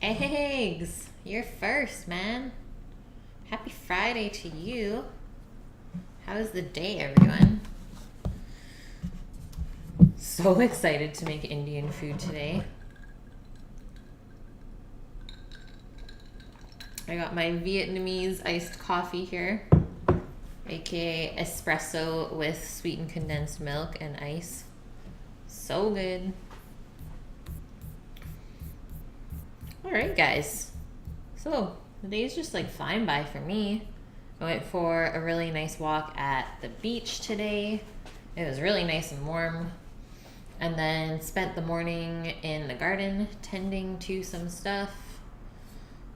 Eggs! You're first, man. Happy Friday to you. How's the day, everyone? So excited to make Indian food today. I got my Vietnamese iced coffee here, aka espresso with sweetened condensed milk and ice. So good. Alright guys, so the day's just like flying by for me. I went for a really nice walk at the beach today. It was really nice and warm. And then spent the morning in the garden tending to some stuff,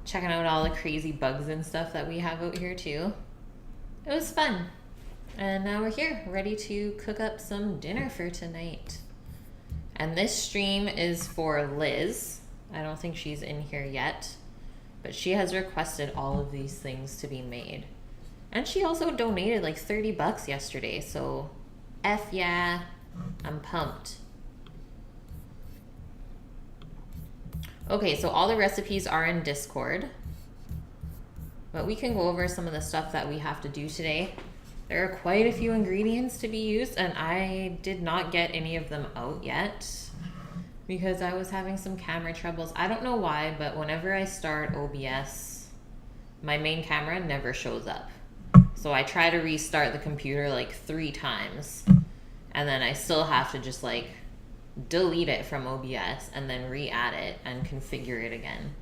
checking out all the crazy bugs and stuff that we have out here too. It was fun. And now we're here, ready to cook up some dinner for tonight. And this stream is for Liz. I don't think she's in here yet, but she has requested all of these things to be made. And she also donated like 30 bucks yesterday, so F yeah, I'm pumped. Okay, so all the recipes are in Discord, but we can go over some of the stuff that we have to do today. There are quite a few ingredients to be used, and I did not get any of them out yet because I was having some camera troubles. I don't know why, but whenever I start OBS, my main camera never shows up. So I try to restart the computer like 3 times, and then I still have to just like delete it from OBS and then re-add it and configure it again.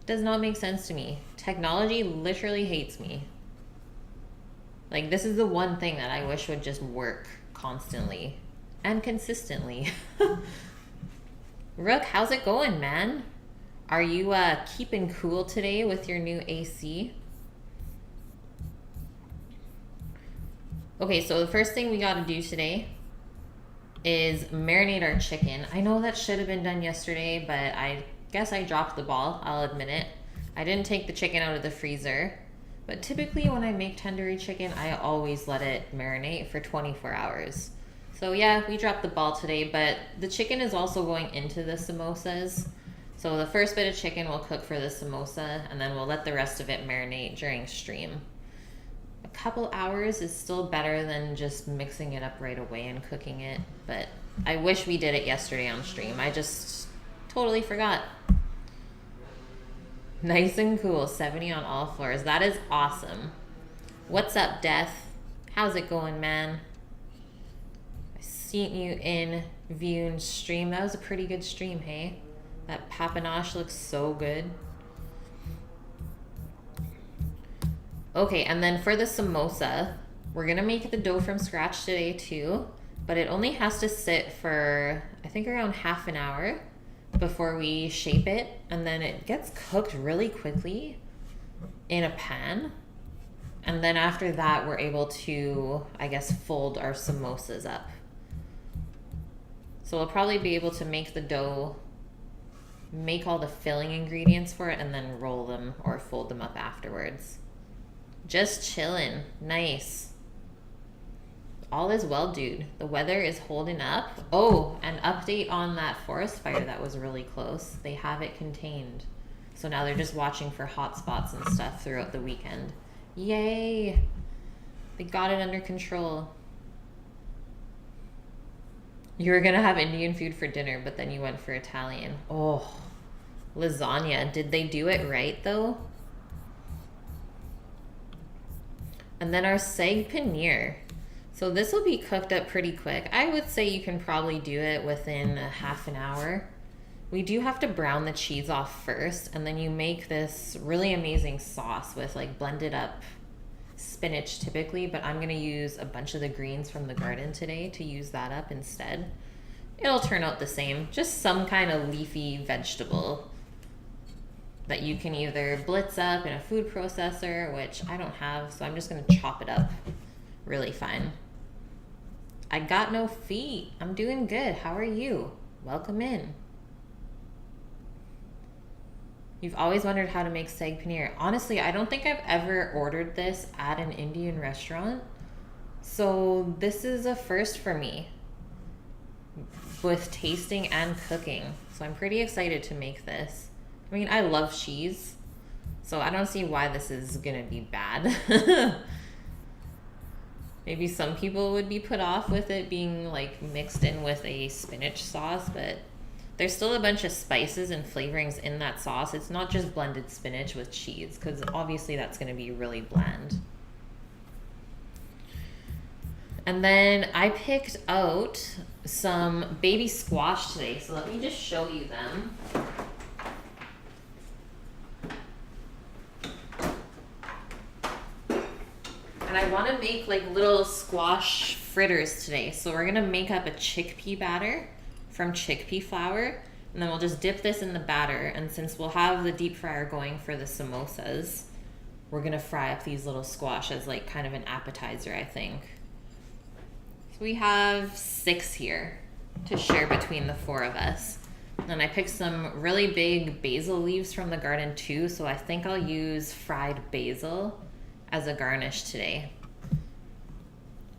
Does not make sense to me. Technology literally hates me. Like, this is the one thing that I wish would just work constantly and consistently. Rook, how's it going, man? Are you keeping cool today with your new AC? Okay, so the first thing we gotta do today is marinate our chicken. I know that should have been done yesterday, but I guess I dropped the ball, I'll admit it. I didn't take the chicken out of the freezer, but typically when I make tandoori chicken, I always let it marinate for 24 hours. So yeah, we dropped the ball today, but the chicken is also going into the samosas. So the first bit of chicken will cook for the samosa, and then we'll let the rest of it marinate during stream. A couple hours is still better than just mixing it up right away and cooking it, but I wish we did it yesterday on stream. I just totally forgot. Nice and cool, 70 on all floors. That is awesome. What's up, Death? How's it going, man? I seen you in viewing stream. That was a pretty good stream, hey? That papanache looks so good. Okay, and then for the samosa, we're gonna make the dough from scratch today too, but it only has to sit for, I think, around half an hour before we shape it, and then it gets cooked really quickly in a pan. And then after that, we're able to, I guess, fold our samosas up. So we'll probably be able to make the dough, make all the filling ingredients for it, and then roll them or fold them up afterwards. Just chillin'. Nice. All is well, dude. The weather is holding up. Oh, an update on that forest fire that was really close. They have it contained. So now they're just watching for hot spots and stuff throughout the weekend. Yay! They got it under control. You were gonna have Indian food for dinner, but then you went for Italian. Oh, lasagna. Did they do it right, though? And then our saag paneer. So this will be cooked up pretty quick. I would say you can probably do it within a half an hour. We do have to brown the cheese off first, and then you make this really amazing sauce with like blended up spinach typically, but I'm gonna use a bunch of the greens from the garden today to use that up instead. It'll turn out the same, just some kind of leafy vegetable that you can either blitz up in a food processor, which I don't have, so I'm just gonna chop it up really fine. I got no feet. I'm doing good. How are you? Welcome in. You've always wondered how to make saag paneer. Honestly, I don't think I've ever ordered this at an Indian restaurant. So this is a first for me with tasting and cooking. So I'm pretty excited to make this. I mean, I love cheese, so I don't see why this is gonna be bad. Maybe some people would be put off with it being like mixed in with a spinach sauce, but there's still a bunch of spices and flavorings in that sauce. It's not just blended spinach with cheese, because obviously that's going to be really bland. And then I picked out some baby squash today, so let me just show you them. And I want to make like little squash fritters today. So we're going to make up a chickpea batter from chickpea flour. And then we'll just dip this in the batter. And since we'll have the deep fryer going for the samosas, we're going to fry up these little squash as like kind of an appetizer, I think. So we have 6 here to share between the 4 of us. And I picked some really big basil leaves from the garden too. So I think I'll use fried basil as a garnish today.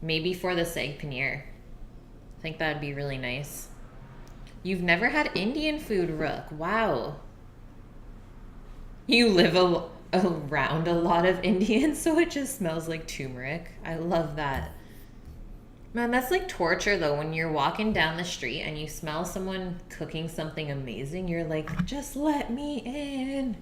Maybe for the saag paneer. I think that'd be really nice. You've never had Indian food, Rook. Wow. You live around a lot of Indians, so it just smells like turmeric. I love that. Man, that's like torture though. When you're walking down the street and you smell someone cooking something amazing, you're like, just let me in.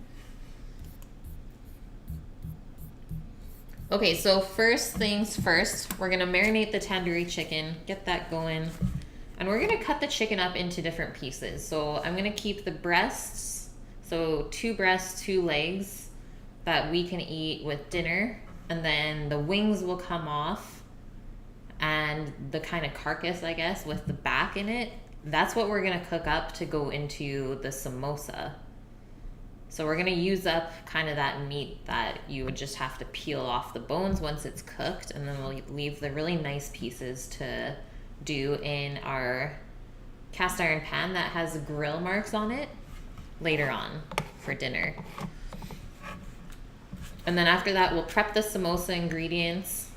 Okay, so first things first, we're gonna marinate the tandoori chicken, get that going. And we're gonna cut the chicken up into different pieces. So I'm gonna keep the breasts, so 2 breasts, 2 legs that we can eat with dinner. And then the wings will come off, and the kind of carcass, I guess, with the back in it. That's what we're gonna cook up to go into the samosa. So we're gonna use up kind of that meat that you would just have to peel off the bones once it's cooked, and then we'll leave the really nice pieces to do in our cast iron pan that has grill marks on it later on for dinner. And then after that, we'll prep the samosa ingredients,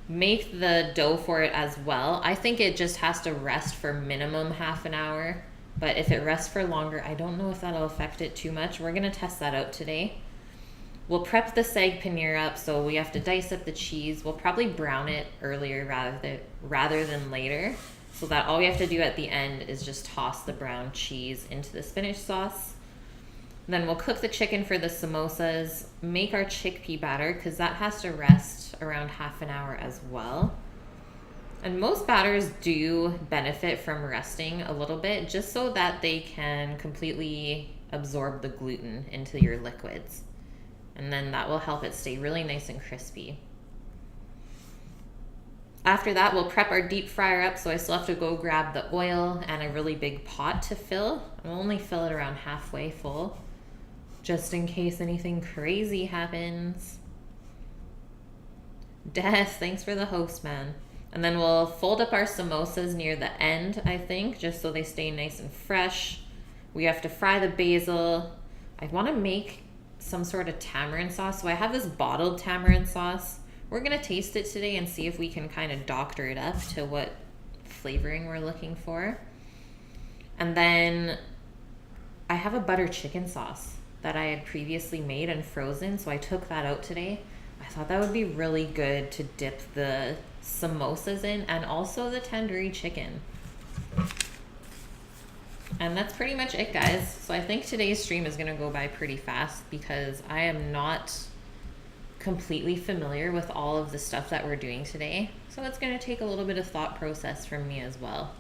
make the dough for it as well. I think it just has to rest for minimum half an hour. But if it rests for longer, I don't know if that'll affect it too much. We're going to test that out today. We'll prep the saag paneer up, so we have to dice up the cheese. We'll probably brown it earlier rather than later, so that all we have to do at the end is just toss the brown cheese into the spinach sauce. Then we'll cook the chicken for the samosas, make our chickpea batter, because that has to rest around half an hour as well. And most batters do benefit from resting a little bit, just so that they can completely absorb the gluten into your liquids. And then that will help it stay really nice and crispy. After that, we'll prep our deep fryer up, so I still have to go grab the oil and a really big pot to fill. I'll only fill it around halfway full, just in case anything crazy happens. Des, thanks for the host, man. And then we'll fold up our samosas near the end, I think, just so they stay nice and fresh. We have to fry the basil. I want to make some sort of tamarind sauce. So I have this bottled tamarind sauce. We're going to taste it today and see if we can kind of doctor it up to what flavoring we're looking for. And then I have a butter chicken sauce that I had previously made and frozen, so I took that out today. I thought that would be really good to dip the samosas in, and also the tandoori chicken. And that's pretty much it, guys. So I think today's stream is going to go by pretty fast because I am not completely familiar with all of the stuff that we're doing today. So it's going to take a little bit of thought process from me as well.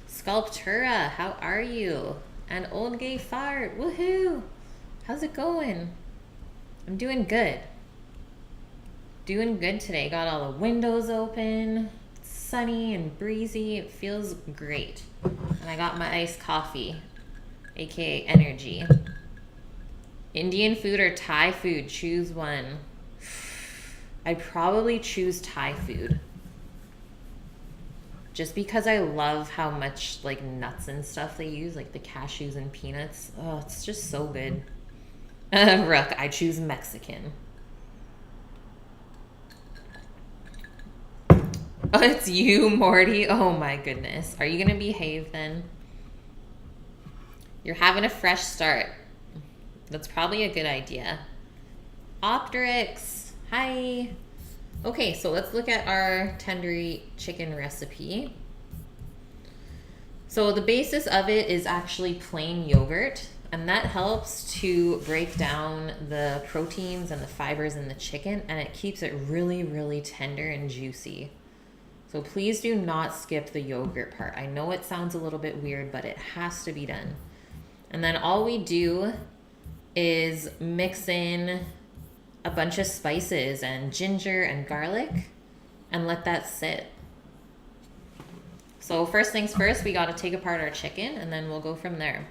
Sculptura, how are you? And Old Gay Fart, woohoo! How's it going? I'm doing good. Doing good today. Got all the windows open. It's sunny and breezy. It feels great. And I got my iced coffee, aka energy. Indian food or Thai food? Choose one. I'd probably choose Thai food. Just because I love how much like nuts and stuff they use, like the cashews and peanuts. Oh, it's just so good. Rook, I choose Mexican. Oh, it's you, Morty. Oh my goodness. Are you gonna behave then? You're having a fresh start. That's probably a good idea. Optrix, hi. Okay, so let's look at our tandoori chicken recipe. So the basis of it is actually plain yogurt, and that helps to break down the proteins and the fibers in the chicken, and it keeps it really, really tender and juicy. So please do not skip the yogurt part. I know it sounds a little bit weird, but it has to be done. And then all we do is mix in a bunch of spices and ginger and garlic and let that sit. So first things first, we got to take apart our chicken and then we'll go from there.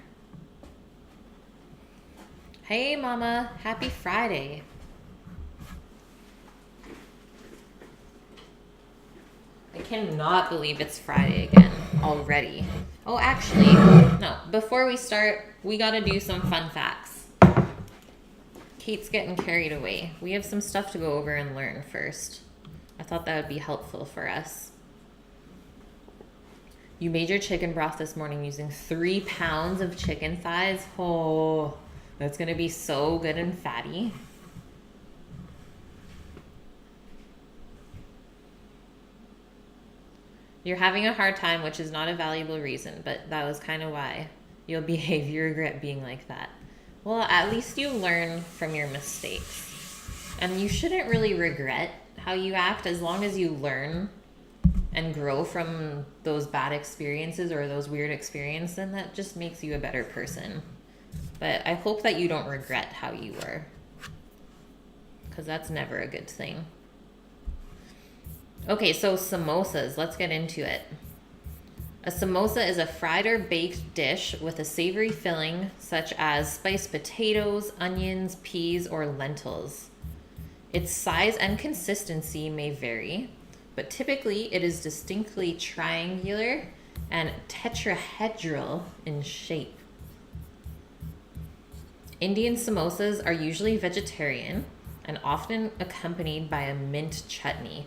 Hey mama, happy Friday. I cannot believe it's Friday again already. Oh, actually, no, before we start, we got to do some fun facts. Kate's getting carried away. We have some stuff to go over and learn first. I thought that would be helpful for us. You made your chicken broth this morning using 3 pounds of chicken thighs. Oh, that's going to be so good and fatty. You're having a hard time, which is not a valuable reason, but that was kind of why. You'll behave, you regret being like that. Well, at least you learn from your mistakes. And you shouldn't really regret how you act as long as you learn and grow from those bad experiences or those weird experiences, then that just makes you a better person. But I hope that you don't regret how you were, because that's never a good thing. Okay, so samosas, let's get into it. A samosa is a fried or baked dish with a savory filling such as spiced potatoes, onions, peas, or lentils. Its size and consistency may vary, but typically it is distinctly triangular and tetrahedral in shape. Indian samosas are usually vegetarian and often accompanied by a mint chutney.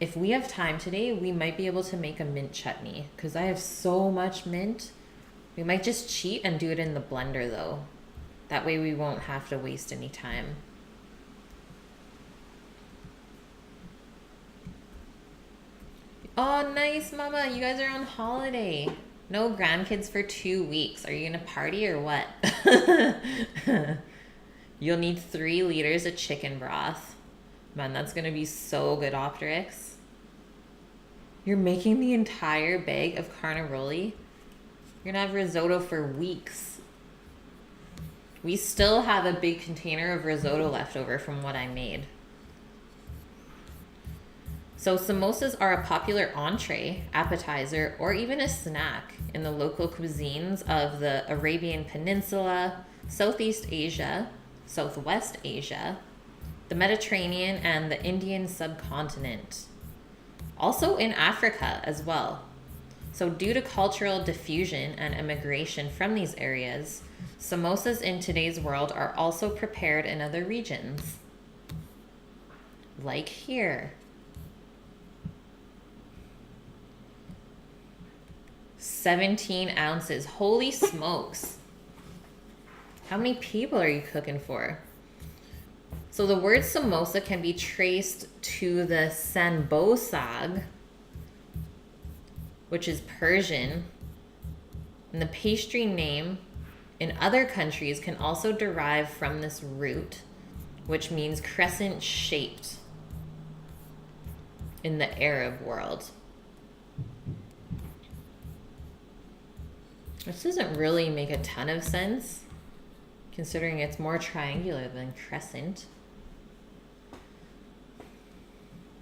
If we have time today, we might be able to make a mint chutney because I have so much mint. We might just cheat and do it in the blender though. That way we won't have to waste any time. Oh, nice, mama. You guys are on holiday. No grandkids for 2 weeks. Are you going to party or what? You'll need 3 liters of chicken broth. Man, that's going to be so good, Optrix. You're making the entire bag of carnaroli? You're going to have risotto for weeks. We still have a big container of risotto left over from what I made. So samosas are a popular entree, appetizer, or even a snack in the local cuisines of the Arabian Peninsula, Southeast Asia, Southwest Asia, the Mediterranean, and the Indian subcontinent. Also in Africa as well. So due to cultural diffusion and immigration from these areas, samosas in today's world are also prepared in other regions. Like here. 17 ounces. Holy smokes. How many people are you cooking for? So the word samosa can be traced to the sanbo saag, which is Persian. And the pastry name in other countries can also derive from this root, which means crescent shaped in the Arab world. This doesn't really make a ton of sense, considering it's more triangular than crescent.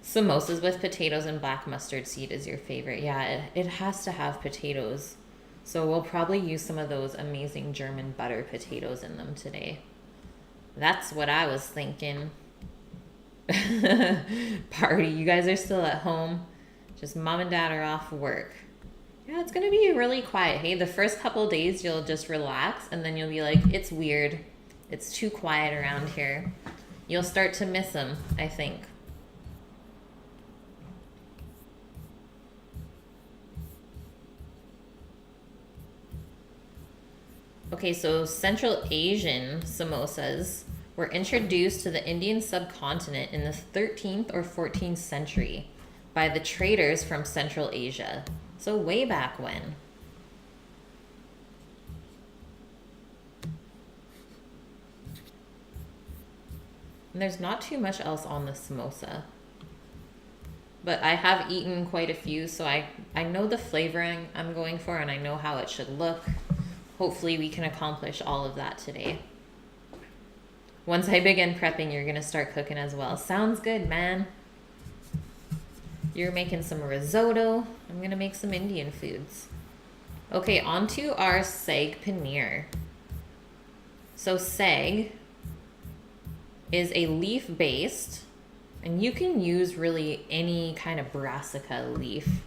Samosas with potatoes and black mustard seed is your favorite. Yeah, it has to have potatoes. So we'll probably use some of those amazing German butter potatoes in them today. That's what I was thinking. Party, you guys are still at home. Just mom and dad are off work. Yeah, it's going to be really quiet. Hey, the first couple of days you'll just relax and then you'll be like, it's weird. It's too quiet around here. You'll start to miss them, I think. Okay, so Central Asian samosas were introduced to the Indian subcontinent in the 13th or 14th century by the traders from Central Asia. So way back when. And there's not too much else on the samosa. But I have eaten quite a few, so I know the flavoring I'm going for and I know how it should look. Hopefully we can accomplish all of that today. Once I begin prepping, you're gonna start cooking as well. Sounds good, man. You're making some risotto. I'm gonna make some Indian foods. Okay, on to our saag paneer. So saag is a leaf based, and you can use really any kind of brassica leaf,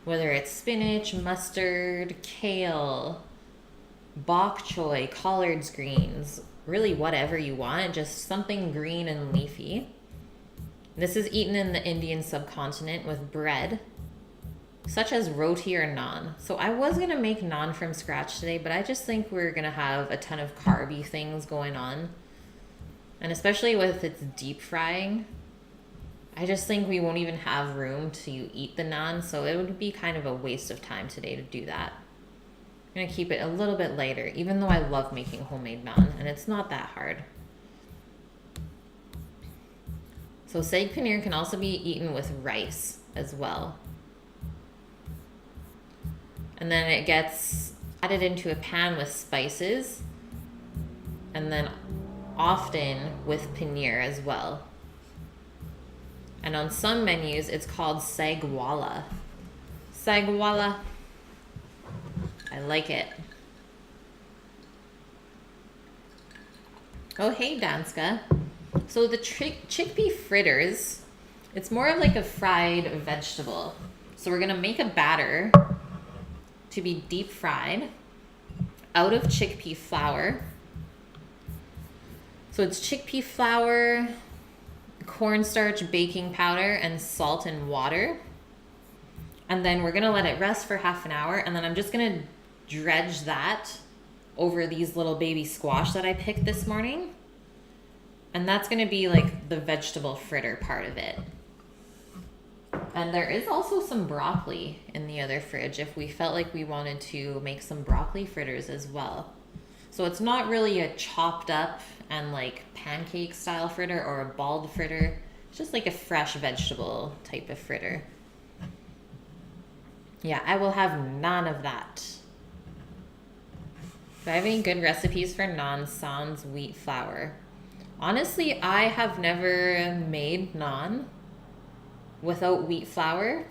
whether it's spinach, mustard, kale, bok choy, collards greens, really whatever you want, just something green and leafy. This is eaten in the Indian subcontinent with bread, such as roti or naan. So I was gonna make naan from scratch today, but I just think we're gonna have a ton of carby things going on. And especially with its deep frying, I just think we won't even have room to eat the naan, so it would be kind of a waste of time today to do that. I'm gonna keep it a little bit lighter, even though I love making homemade naan, and it's not that hard. So saag paneer can also be eaten with rice as well. And then it gets added into a pan with spices, and then often with paneer as well. And on some menus, it's called saagwala. Saagwala. I like it. Oh, hey, Danska. So the chickpea fritters, it's more of like a fried vegetable. So we're gonna make a batter to be deep fried out of chickpea flour. So it's chickpea flour, cornstarch, baking powder, and salt and water. And then we're gonna let it rest for half an hour, and then I'm just gonna dredge that over these little baby squash that I picked this morning. And that's gonna be like the vegetable fritter part of it. And there is also some broccoli in the other fridge if we felt like we wanted to make some broccoli fritters as well. So it's not really a chopped up and like pancake style fritter or a balled fritter. It's just like a fresh vegetable type of fritter. Yeah, I will have none of that. Do I have any good recipes for naan sans wheat flour? Honestly, I have never made naan without wheat flour.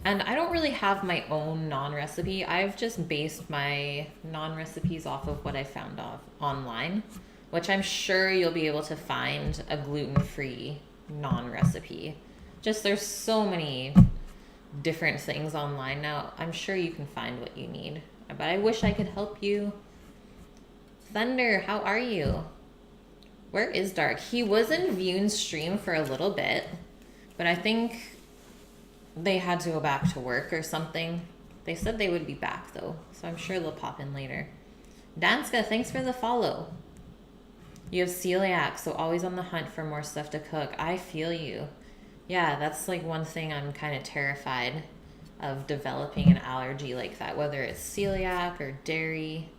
And I don't really have my own naan recipe. I've just based my naan recipes off of what I found online, which I'm sure you'll be able to find a gluten-free naan recipe. Just there's so many different things online now. I'm sure you can find what you need. But I wish I could help you. Thunder, how are you? Where is Dark? He was in Vune's stream for a little bit, but I think they had to go back to work or something. They said they would be back though, so I'm sure they'll pop in later. Danska, thanks for the follow. You have celiac, so always on the hunt for more stuff to cook. I feel you. Yeah, that's like one thing I'm kind of terrified of, developing an allergy like that, whether it's celiac or dairy.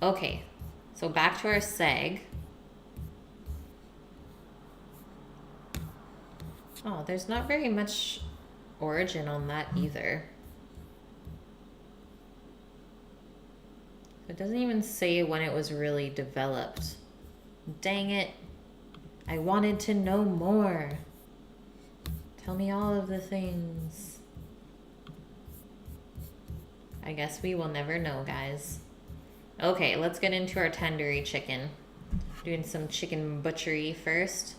Okay, so back to our saag. Oh, there's not very much origin on that either. It doesn't even say when it was really developed. Dang it. I wanted to know more. Tell me all of the things. I guess we will never know, guys. Okay, let's get into our tandoori chicken. Doing some chicken butchery first.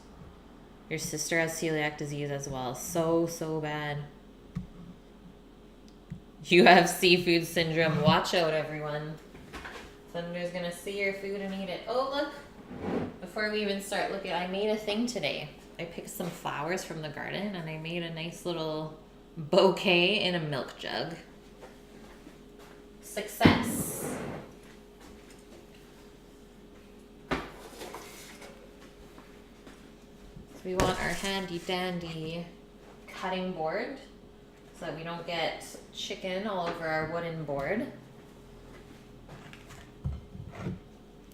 Your sister has celiac disease as well. So bad. You have seafood syndrome. Watch out, everyone. Thunder's gonna see your food and eat it. Oh, look. Before we even start, look, I made a thing today. I picked some flowers from the garden and I made a nice little bouquet in a milk jug. Success. So we want our handy dandy cutting board so that we don't get chicken all over our wooden board.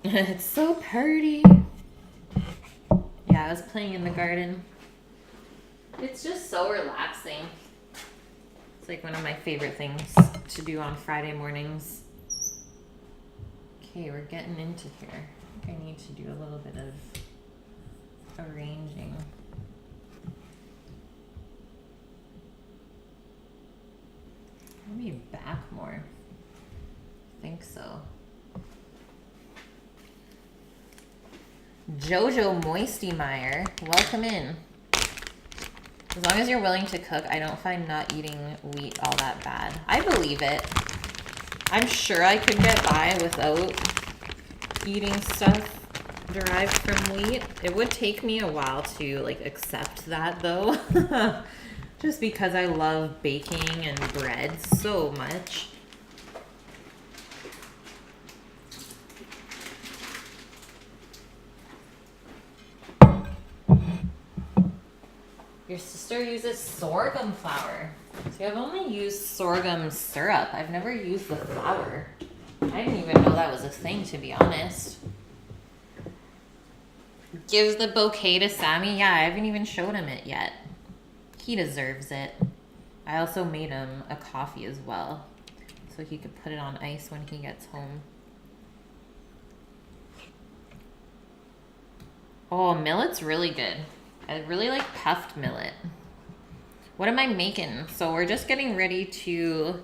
It's so pretty. Yeah, I was playing in the garden. It's just so relaxing. It's like one of my favorite things to do on Friday mornings. Okay, we're getting into here. I think I need to do a little bit of arranging. Maybe back more. I think so. Jojo Moisty Meyer, welcome in. As long as you're willing to cook, I don't find not eating wheat all that bad. I believe it. I'm sure I could get by without eating stuff derived from wheat. It would take me a while to like accept that though. Just because I love baking and bread so much. Your sister uses sorghum flour. See, I've only used sorghum syrup. I've never used the flour. I didn't even know that was a thing, to be honest. Gives the bouquet to Sammy. Yeah, I haven't even showed him it yet. He deserves it. I also made him a coffee as well, so he could put it on ice when he gets home. Oh, millet's really good. I really like puffed millet. What am I making? So we're just getting ready to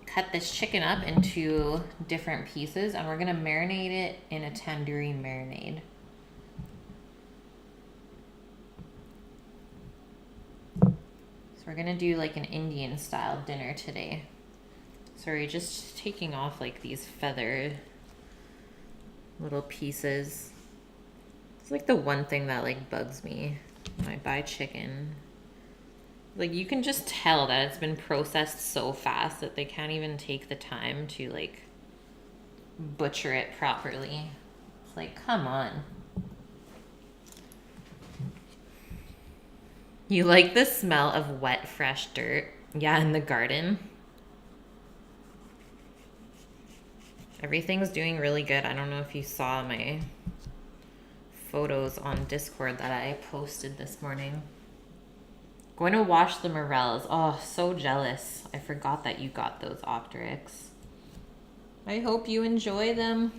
cut this chicken up into different pieces and we're gonna marinate it in a tandoori marinade. So we're gonna do like an Indian style dinner today. So we're just taking off like these feathered little pieces. It's like the one thing that like bugs me when I buy chicken. Like you can just tell that it's been processed so fast that they can't even take the time to like butcher it properly. It's like, come on. You like the smell of wet, fresh dirt? Yeah, in the garden. Everything's doing really good. I don't know if you saw my photos on Discord that I posted this morning. Going to wash the morels. Oh, so jealous. I forgot that you got those Optrix. I hope you enjoy them.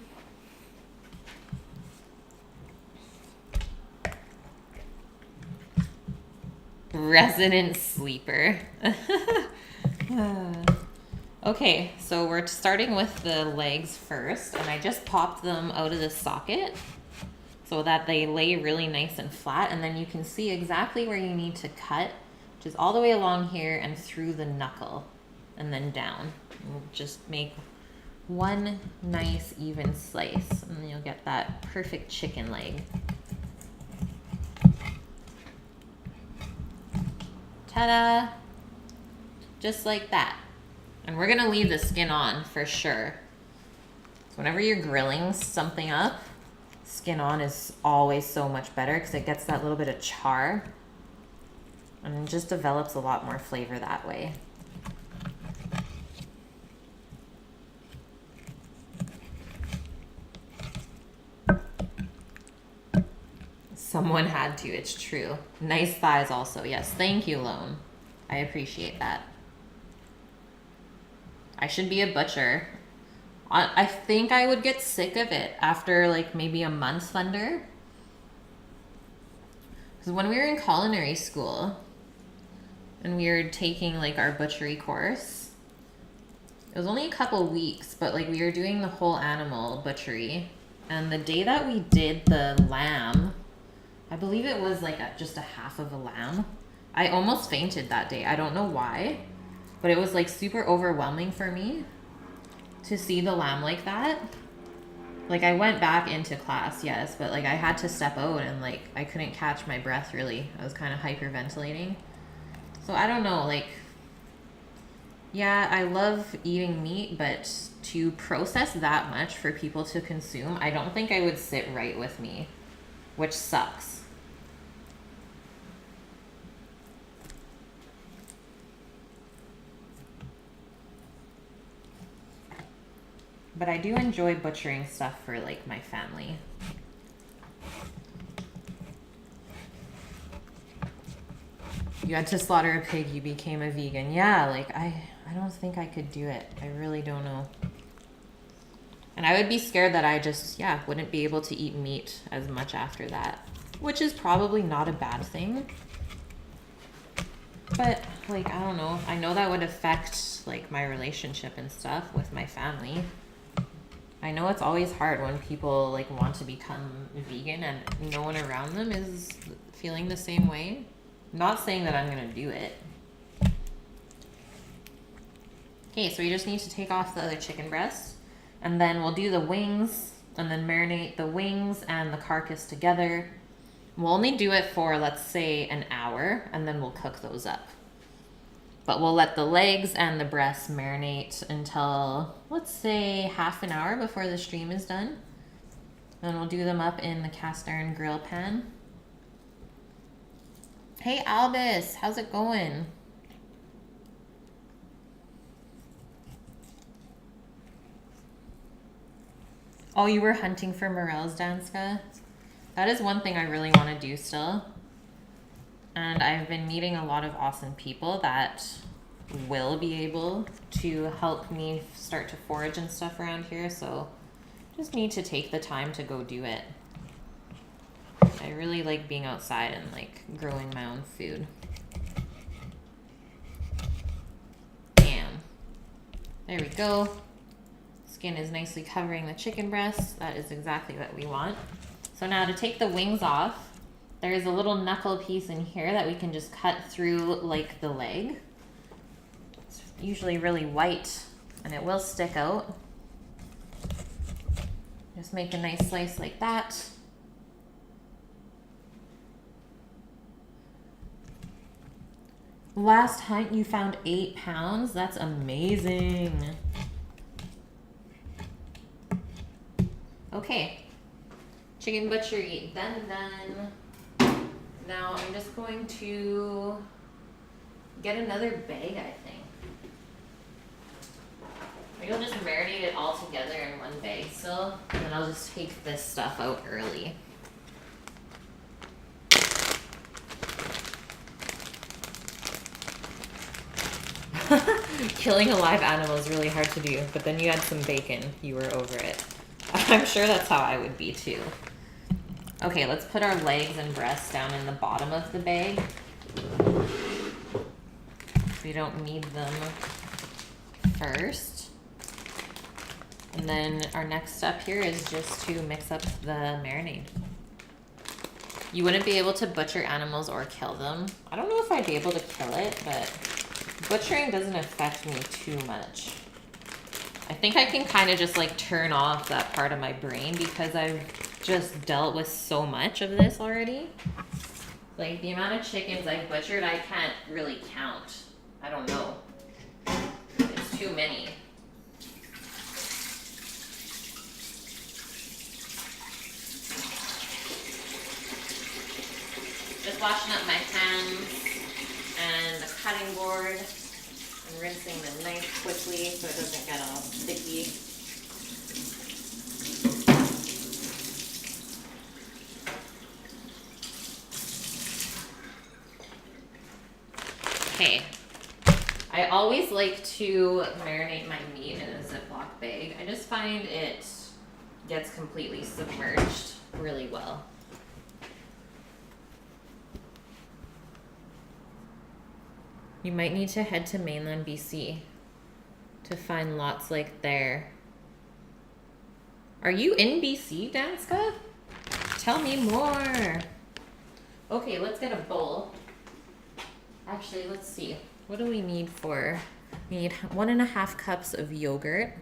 Resident sleeper. Okay, so we're starting with the legs first, and I just popped them out of the socket so that they lay really nice and flat, and then you can see exactly where you need to cut, which is all the way along here and through the knuckle and then down. We'll just make one nice even slice and then you'll get that perfect chicken leg. Ta-da! Just like that. And we're gonna leave the skin on for sure. So whenever you're grilling something up, skin on is always so much better because it gets that little bit of char and it just develops a lot more flavor that way. Someone had to, it's true. Nice thighs also, yes. Thank you, Lone. I appreciate that. I should be a butcher. I think I would get sick of it after like maybe a month, Thunder. Because when we were in culinary school and we were taking like our butchery course, it was only a couple weeks, but like we were doing the whole animal butchery. And the day that we did the lamb, I believe it was like just a half of a lamb. I almost fainted that day. I don't know why, but it was like super overwhelming for me to see the lamb like that. Like I went back into class, yes, but like I had to step out and like I couldn't catch my breath really. I was kind of hyperventilating. So I don't know, like, yeah, I love eating meat, but to process that much for people to consume, I don't think I would sit right with me, which sucks. But I do enjoy butchering stuff for like my family. You had to slaughter a pig, you became a vegan. Yeah, like I don't think I could do it. I really don't know. And I would be scared that I just, yeah, wouldn't be able to eat meat as much after that, which is probably not a bad thing. But like, I don't know. I know that would affect like my relationship and stuff with my family. I know it's always hard when people like want to become vegan and no one around them is feeling the same way. Not saying that I'm gonna do it. Okay, so we just need to take off the other chicken breast, and then we'll do the wings and then marinate the wings and the carcass together. We'll only do it for, let's say, an hour, and then we'll cook those up. But we'll let the legs and the breasts marinate until, let's say, half an hour before the stream is done. Then we'll do them up in the cast iron grill pan. Hey Albus, how's it going? Oh, you were hunting for morels, Danska? That is one thing I really want to do still. And I've been meeting a lot of awesome people that will be able to help me start to forage and stuff around here. So just need to take the time to go do it. I really like being outside and like growing my own food. Bam. There we go. Skin is nicely covering the chicken breast. That is exactly what we want. So now to take the wings off, there is a little knuckle piece in here that we can just cut through like the leg. It's usually really white and it will stick out. Just make a nice slice like that. Last hunt you found 8 pounds? That's amazing. Okay. Chicken butchery done. Now I'm just going to get another bag, I think. Maybe I'll just marinate it all together in one bag still, and then I'll just take this stuff out early. Killing a live animal is really hard to do, but then you had some bacon, you were over it. I'm sure that's how I would be too. Okay, let's put our legs and breasts down in the bottom of the bag. We don't need them first. And then our next step here is just to mix up the marinade. You wouldn't be able to butcher animals or kill them. I don't know if I'd be able to kill it, but butchering doesn't affect me too much. I think I can kind of just like turn off that part of my brain because I've just dealt with so much of this already. Like the amount of chickens I've butchered, I can't really count. I don't know. It's too many. Just washing up my hands and the cutting board and rinsing the knife quickly so it doesn't get all sticky. Okay, I always like to marinate my meat in a Ziploc bag. I just find it gets completely submerged really well. You might need to head to mainland BC to find lots like there. Are you in BC, Danska? Tell me more. Okay, let's get a bowl. Actually, let's see. What do we need for? We need 1.5 cups of yogurt.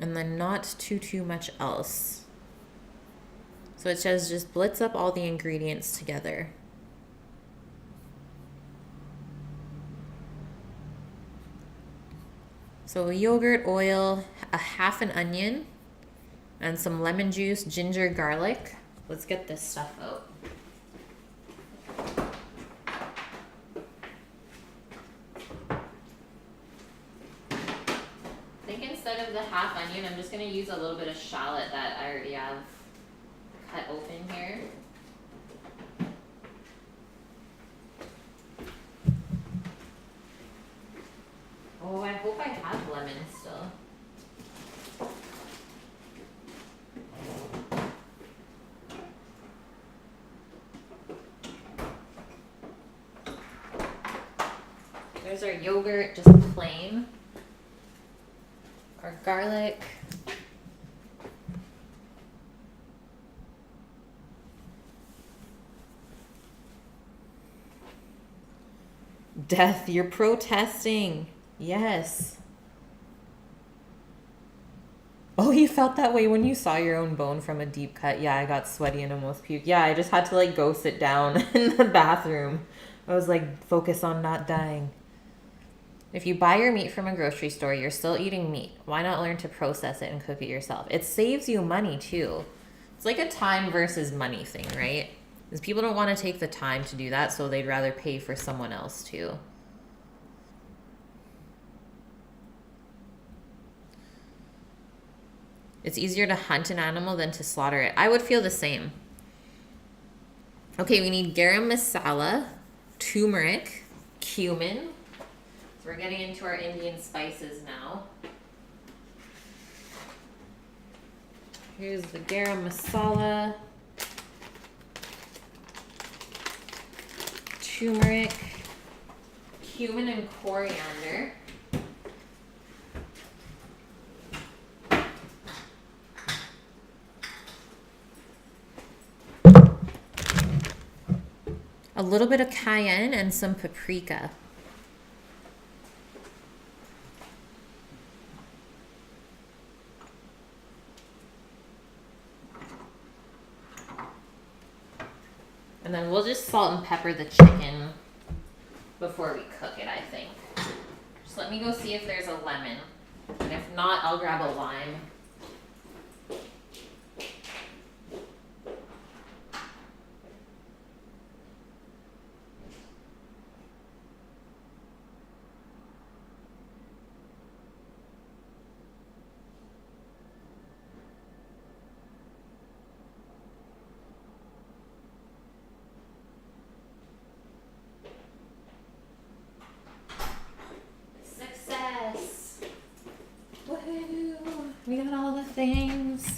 And then not too much else. So it says just blitz up all the ingredients together. So yogurt, oil, a half an onion, and some lemon juice, ginger, garlic. Let's get this stuff out. I think instead of the half onion, I'm just going to use a little bit of shallot that I already have cut open here. Oh, I hope I have lemon still. There's our yogurt, just plain. Our garlic. Death, you're protesting. Yes. Oh, you felt that way when you saw your own bone from a deep cut. Yeah, I got sweaty and almost puked. Yeah, I just had to like go sit down in the bathroom. I was like, focus on not dying. If you buy your meat from a grocery store, you're still eating meat. Why not learn to process it and cook it yourself? It saves you money too. It's like a time versus money thing, right? Because people don't want to take the time to do that, so they'd rather pay for someone else to. It's easier to hunt an animal than to slaughter it. I would feel the same. Okay, we need garam masala, turmeric, cumin. So we're getting into our Indian spices now. Here's the garam masala, turmeric, cumin and coriander. A little bit of cayenne and some paprika. And then we'll just salt and pepper the chicken before we cook it, I think. Just let me go see if there's a lemon. And if not, I'll grab a lime. We got all the things.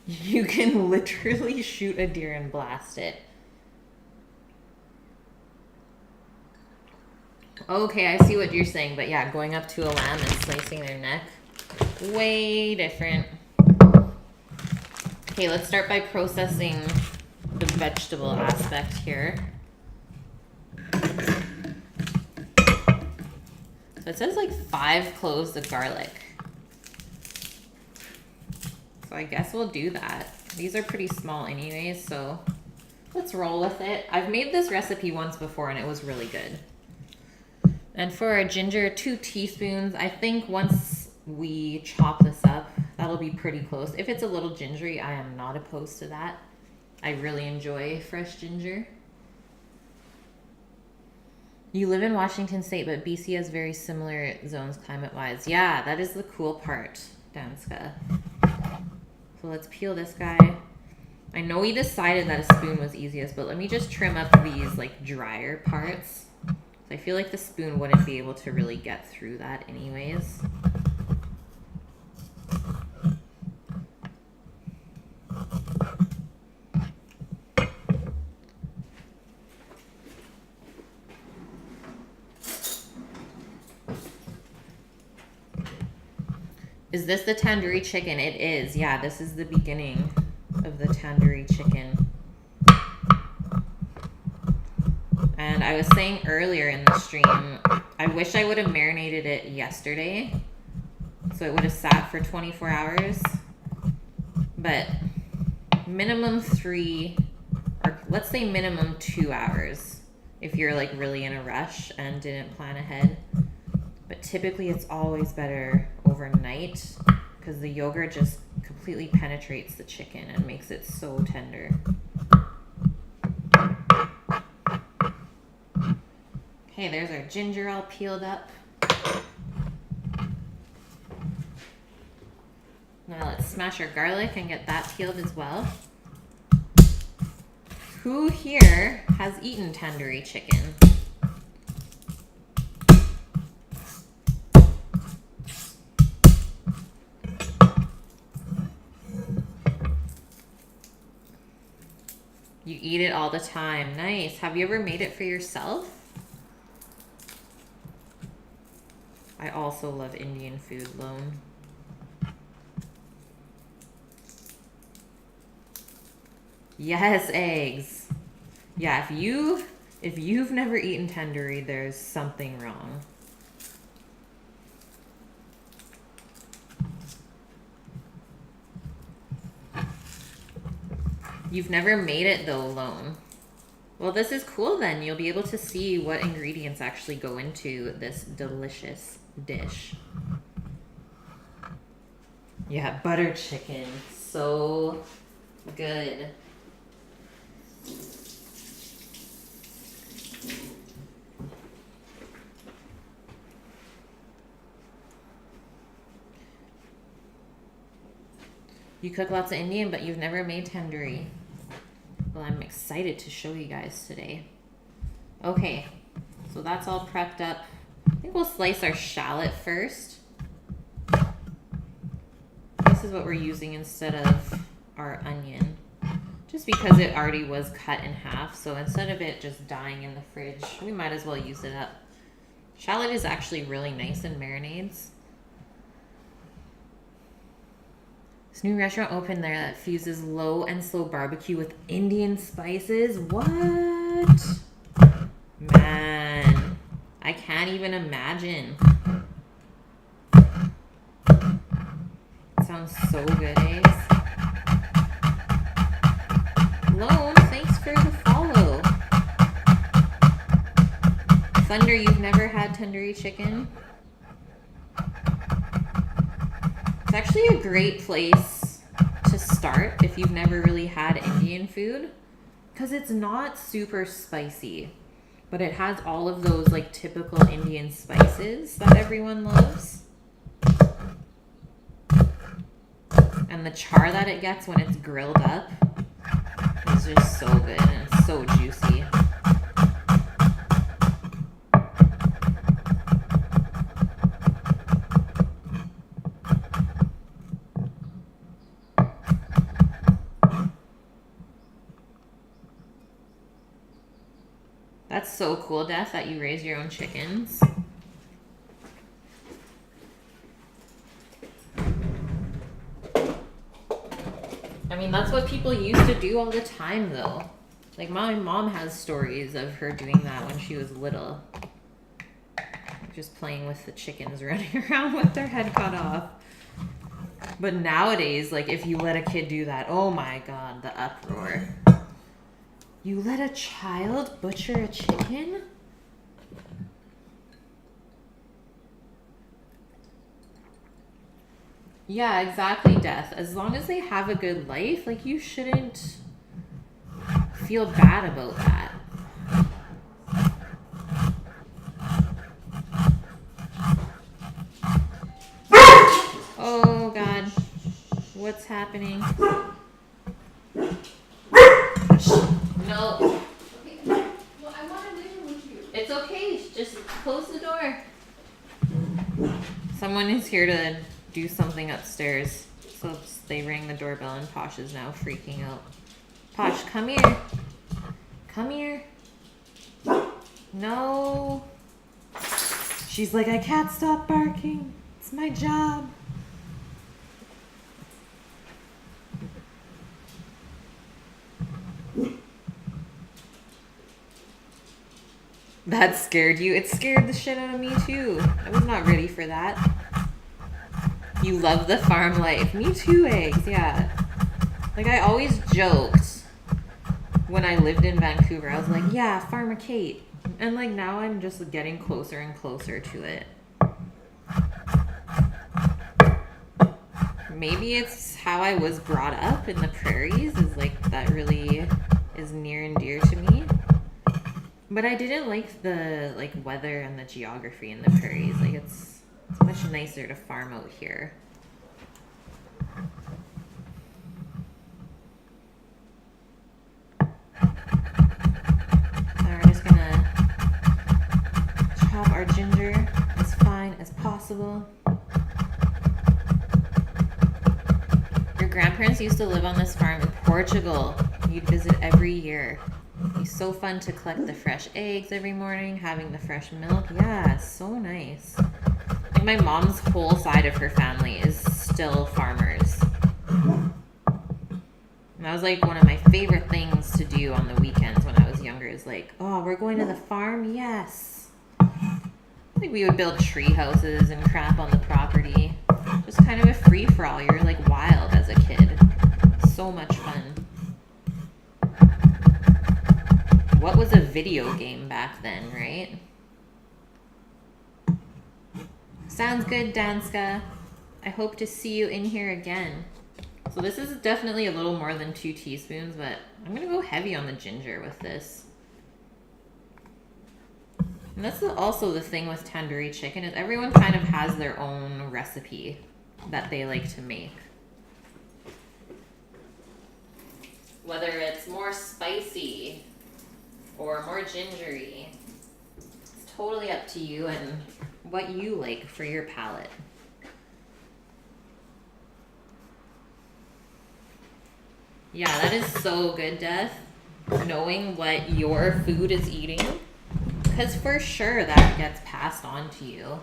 You can literally shoot a deer and blast it. Okay, I see what you're saying, but yeah, going up to a lamb and slicing their neck, way different. Okay, let's start by processing the vegetable aspect here. So it says like 5 cloves of garlic. So I guess we'll do that. These are pretty small anyways, so let's roll with it. I've made this recipe once before and it was really good. And for our ginger, 2 teaspoons. I think once we chop this up, that'll be pretty close. If it's a little gingery, I am not opposed to that. I really enjoy fresh ginger. You live in Washington State, but BC has very similar zones climate-wise. Yeah, that is the cool part, Danska. So let's peel this guy. I know we decided that a spoon was easiest, but let me just trim up these like drier parts. I feel like the spoon wouldn't be able to really get through that anyways. Is this the tandoori chicken? It is. Yeah, this is the beginning of the tandoori chicken. And I was saying earlier in the stream, I wish I would have marinated it yesterday. So it would have sat for 24 hours. But minimum 3, or let's say minimum 2 hours if you're like really in a rush and didn't plan ahead. But typically it's always better overnight because the yogurt just completely penetrates the chicken and makes it so tender. Okay, there's our ginger all peeled up. Now let's smash our garlic and get that peeled as well. Who here has eaten tandoori chicken? You eat it all the time. Nice. Have you ever made it for yourself? I also love Indian food, Lone. Yes, eggs. Yeah, if you've never eaten tandoori, there's something wrong. You've never made it though, Lone. Well, this is cool then. You'll be able to see what ingredients actually go into this delicious dish. Yeah, butter chicken. So good. You cook lots of Indian, but you've never made tandoori. Well, I'm excited to show you guys today. Okay, so that's all prepped up. I think we'll slice our shallot first. This is what we're using instead of our onion. Just because it already was cut in half, so instead of it just dying in the fridge, we might as well use it up. Shallot is actually really nice in marinades. This new restaurant opened there that fuses low and slow barbecue with Indian spices. What? Man, I can't even imagine. It sounds so good, eh? Lone, thanks for the follow. Thunder, you've never had tandoori chicken? It's actually a great place to start if you've never really had Indian food because it's not super spicy, but it has all of those like typical Indian spices that everyone loves. And the char that it gets when it's grilled up is just so good and it's so juicy. That's so cool, Def, that you raise your own chickens. I mean, that's what people used to do all the time, though. Like, my mom has stories of her doing that when she was little. Just playing with the chickens, running around with their head cut off. But nowadays, like, if you let a kid do that, oh my god, the uproar. You let a child butcher a chicken? Yeah, exactly, Death. As long as they have a good life, like, you shouldn't feel bad about that. Oh, God. What's happening? No. Okay. Well, I want to live with you. It's okay. Just close the door. Someone is here to do something upstairs. So they ring the doorbell and Posh is now freaking out. Posh, come here. Come here. No. She's like, I can't stop barking. It's my job. That scared you? It scared the shit out of me too. I was not ready for that. You love the farm life. Me too, eggs, yeah. Like, I always joked when I lived in Vancouver. I was like, yeah, Farmer Kate. And, like, now I'm just getting closer and closer to it. Maybe it's how I was brought up in the prairies, is, like, that really is near and dear to me. But I didn't like the, like, weather and the geography in the prairies. Like, it's much nicer to farm out here. We're just gonna chop our ginger as fine as possible. Your grandparents used to live on this farm in Portugal. You'd visit every year. It'd be so fun to collect the fresh eggs every morning, having the fresh milk. Yeah, so nice. Like, my mom's whole side of her family is still farmers. And that was like one of my favorite things to do on the weekends when I was younger, is like, oh, we're going to the farm? Yes. Like, we would build tree houses and crap on the property. Just kind of a free-for-all. You're like wild as a kid. So much fun. What was a video game back then, right? Sounds good, Danska. I hope to see you in here again. So this is definitely a little more than 2 teaspoons, but I'm gonna go heavy on the ginger with this. And that's also the thing with tandoori chicken, is everyone kind of has their own recipe that they like to make. Whether it's more spicy or more gingery, it's totally up to you and what you like for your palate. Yeah, that is so good, Death. Knowing what your food is eating. Because for sure that gets passed on to you.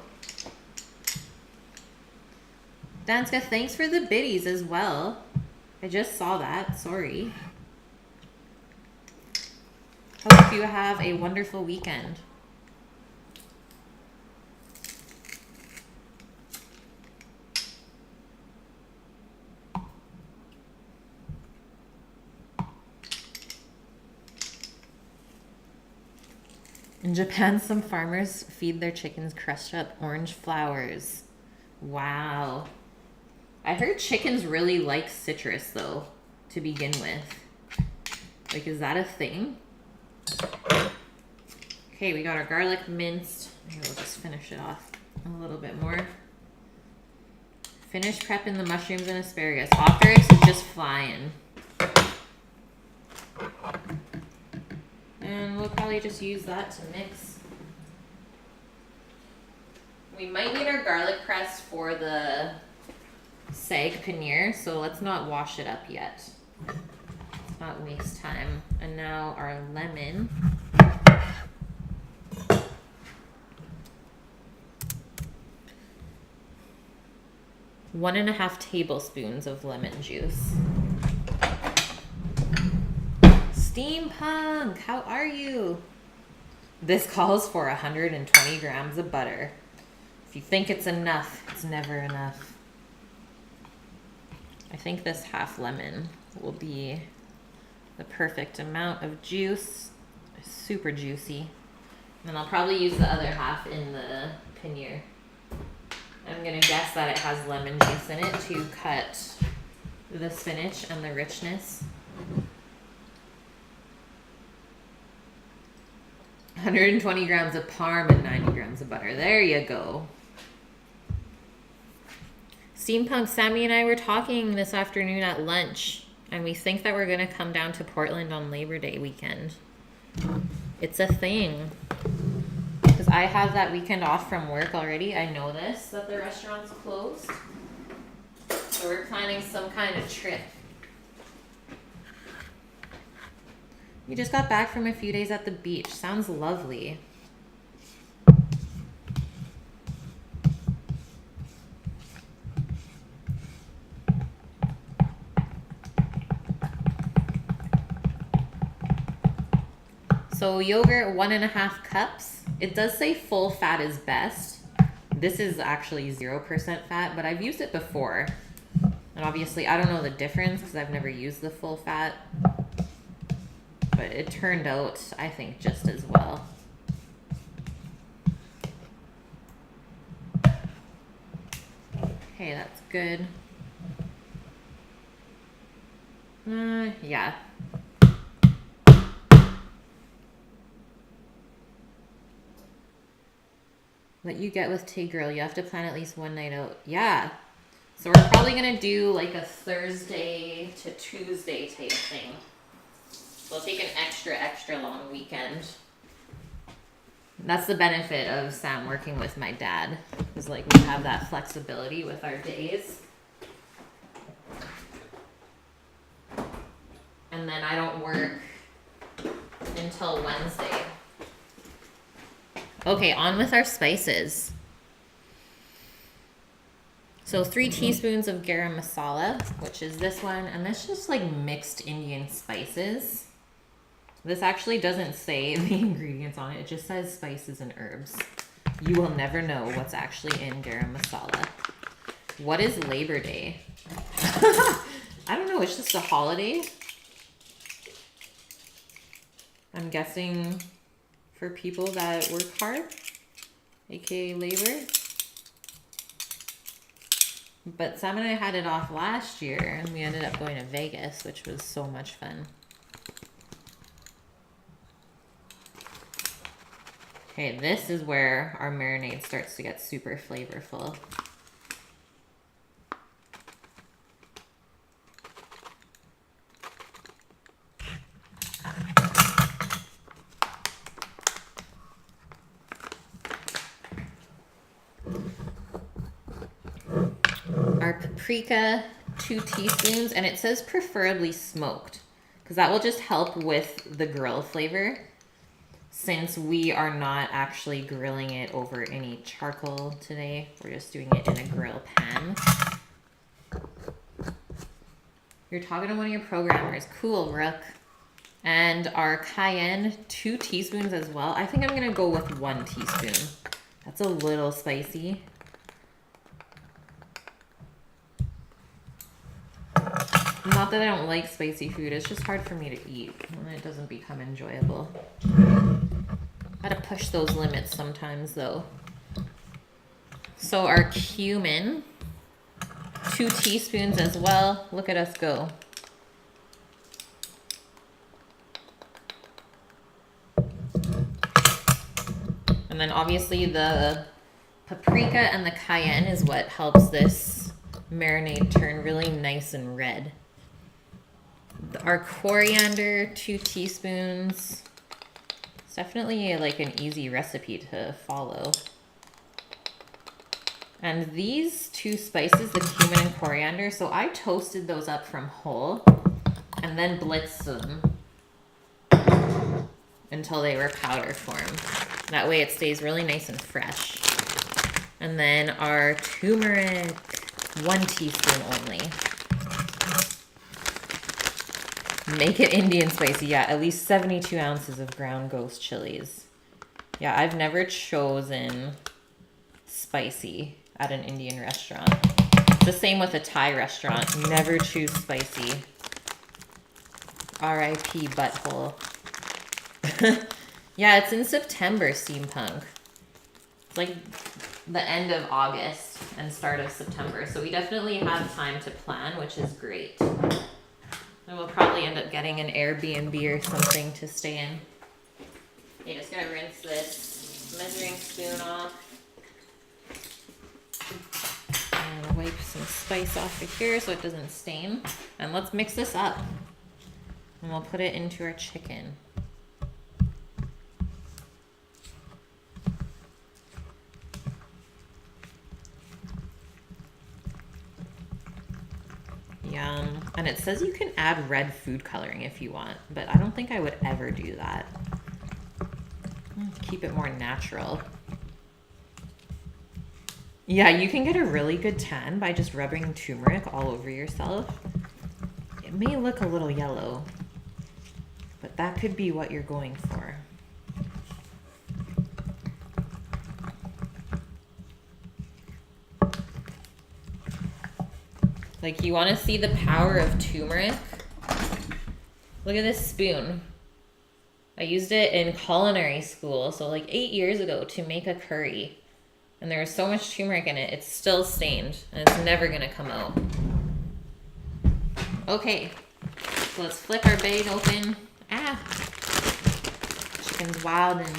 Danska, thanks for the biddies as well. I just saw that. Sorry. Hope you have a wonderful weekend. In Japan, some farmers feed their chickens crushed up orange flowers. Wow. I heard chickens really like citrus, though, to begin with. Like, is that a thing? Okay, we got our garlic minced. Here, we'll just finish it off a little bit more. Finish prepping the mushrooms and asparagus. Hawthorns is just flying. And we'll probably just use that to mix. We might need our garlic crest for the saag paneer, so let's not wash it up yet. Let's not waste time. And now our lemon. One and a half tablespoons of lemon juice. Steampunk, how are you? This calls for 120 grams of butter. If you think it's enough, it's never enough. I think this half lemon will be the perfect amount of juice. Super juicy. And I'll probably use the other half in the paneer. I'm gonna guess that it has lemon juice in it to cut the spinach and the richness. 120 grams of parm and 90 grams of butter. There you go. Steampunk, Sammy and I were talking this afternoon at lunch, and we think that we're going to come down to Portland on Labor Day weekend. It's a thing. Because I have that weekend off from work already. I know this, that the restaurant's closed. So we're planning some kind of trip. We just got back from a few days at the beach. Sounds lovely. So yogurt, 1.5 cups. It does say full fat is best. This is actually 0% fat, but I've used it before. And obviously I don't know the difference because I've never used the full fat. But it turned out, I think, just as well. Okay, that's good. Yeah. What you get with Tay Girl, you have to plan at least one night out. Yeah. So we're probably going to do like a Thursday to Tuesday type thing. So we'll take an extra long weekend. That's the benefit of Sam working with my dad. Is like we have that flexibility with our days. And then I don't work until Wednesday. Okay, on with our spices. So 3 teaspoons of garam masala, which is this one, and that's just like mixed Indian spices. This actually doesn't say the ingredients on it, it just says spices and herbs. You will never know what's actually in garam masala. What is Labor Day? I don't know, it's just a holiday. I'm guessing for people that work hard, aka labor. But Sam and I had it off last year and we ended up going to Vegas, which was so much fun. Okay, this is where our marinade starts to get super flavorful. Our paprika, 2 teaspoons, and it says preferably smoked because that will just help with the grill flavor since we are not actually grilling it over any charcoal today. We're just doing it in a grill pan. You're talking to one of your programmers. Cool, Rook. And our cayenne, 2 teaspoons as well. I think I'm going to go with 1 teaspoon. That's a little spicy. Not that I don't like spicy food, it's just hard for me to eat and it doesn't become enjoyable. Gotta push those limits sometimes though. So our cumin, 2 teaspoons as well. Look at us go. And then obviously the paprika and the cayenne is what helps this marinade turn really nice and red. Our coriander, 2 teaspoons. It's definitely like an easy recipe to follow. And these 2 spices, the cumin and coriander, so I toasted those up from whole and then blitzed them until they were powder form. That way it stays really nice and fresh. And then our turmeric, 1 teaspoon only. Make it Indian spicy. Yeah, at least 72 ounces of ground ghost chilies. Yeah, I've never chosen spicy at an Indian restaurant. It's the same with a Thai restaurant. Never choose spicy. R.I.P. butthole. Yeah, it's in September, Steampunk. It's like the end of August and start of September. So we definitely have time to plan, which is great. And we'll probably end up getting an Airbnb or something to stay in. Okay, just gonna rinse this measuring spoon off. And wipe some spice off of here so it doesn't stain. And let's mix this up. And we'll put it into our chicken. Yum. And it says you can add red food coloring if you want, but I don't think I would ever do that. Keep it more natural. Yeah, you can get a really good tan by just rubbing turmeric all over yourself. It may look a little yellow, but that could be what you're going for. Like, you want to see the power of turmeric? Look at this spoon. I used it in culinary school, so like 8 years ago, to make a curry. And there was so much turmeric in it, it's still stained, and it's never gonna come out. Okay, so let's flip our bag open. Chicken's wild, and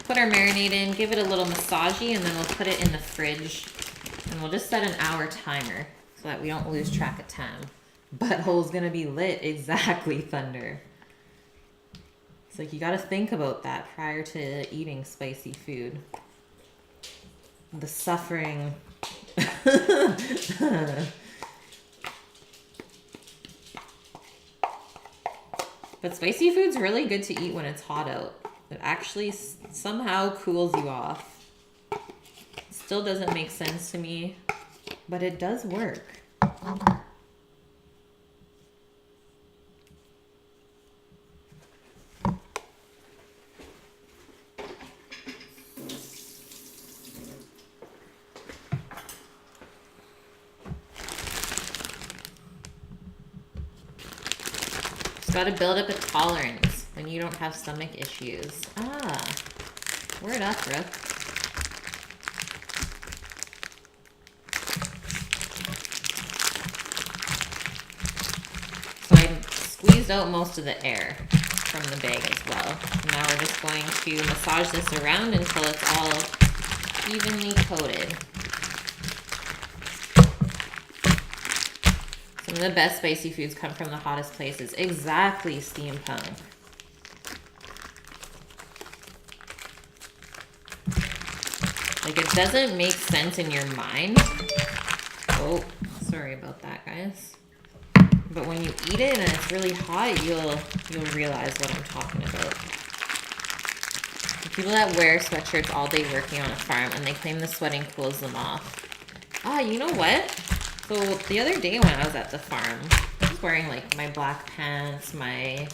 put our marinade in, give it a little massagey, and then we'll put it in the fridge. And we'll just set an hour timer so that we don't lose track of time. Butthole's gonna be lit, exactly, Thunder. It's like you gotta think about that prior to eating spicy food. The suffering. But spicy food's really good to eat when it's hot out. It actually somehow cools you off. Still doesn't make sense to me, but it does work. Got to build up a tolerance when you don't have stomach issues. Word up, Brooke. So I squeezed out most of the air from the bag as well. Now we're just going to massage this around until it's all evenly coated. Some of the best spicy foods come from the hottest places. Exactly, steampunk. Like, it doesn't make sense in your mind. Oh, sorry about that, guys. But when you eat it and it's really hot, you'll realize what I'm talking about. The people that wear sweatshirts all day working on a farm and they claim the sweating cools them off. You know what? So the other day when I was at the farm, I was wearing like my black pants, my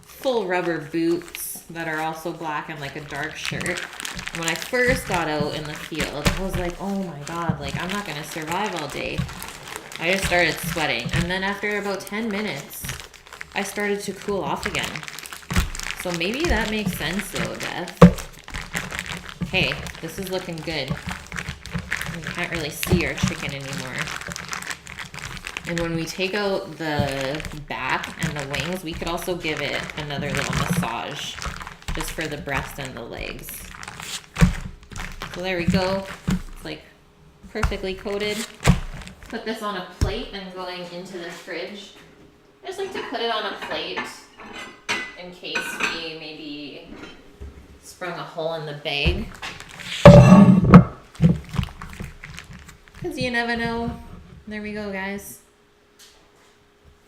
full rubber boots that are also black, and like a dark shirt. And when I first got out in the field, I was like, oh my God, like I'm not gonna survive all day. I just started sweating. And then after about 10 minutes, I started to cool off again. So maybe that makes sense though, Beth. Hey, this is looking good. You can't really see our chicken anymore. And when we take out the back and the wings, we could also give it another little massage just for the breast and the legs. So there we go. It's like perfectly coated. Put this on a plate and going into the fridge. I just like to put it on a plate in case we maybe sprung a hole in the bag. Because you never know. There we go, guys.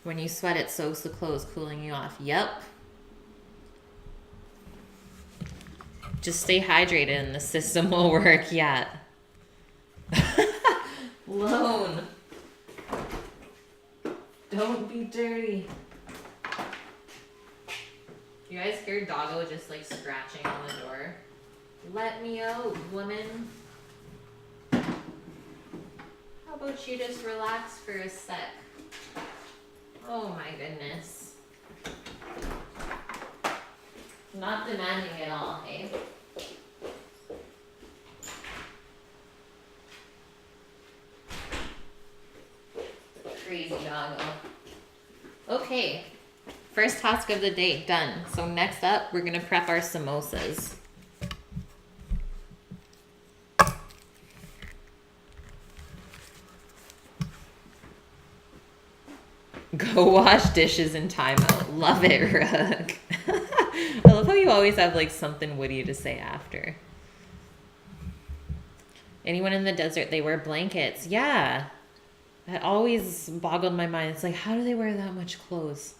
When you sweat, it soaks the clothes, cooling you off. Yep. Just stay hydrated and the system will work. Yeah. Lone. Don't be dirty. You guys hear Doggo just like scratching on the door? Let me out, woman. How about you just relax for a sec? Oh my goodness. Not demanding at all, hey? Crazy doggo. Okay, first task of the day done. So next up, we're gonna prep our samosas. Go wash dishes in timeout. Love it, Rook. I love how you always have like something witty to say after. Anyone in the desert, they wear blankets. Yeah. That always boggled my mind. It's like, how do they wear that much clothes?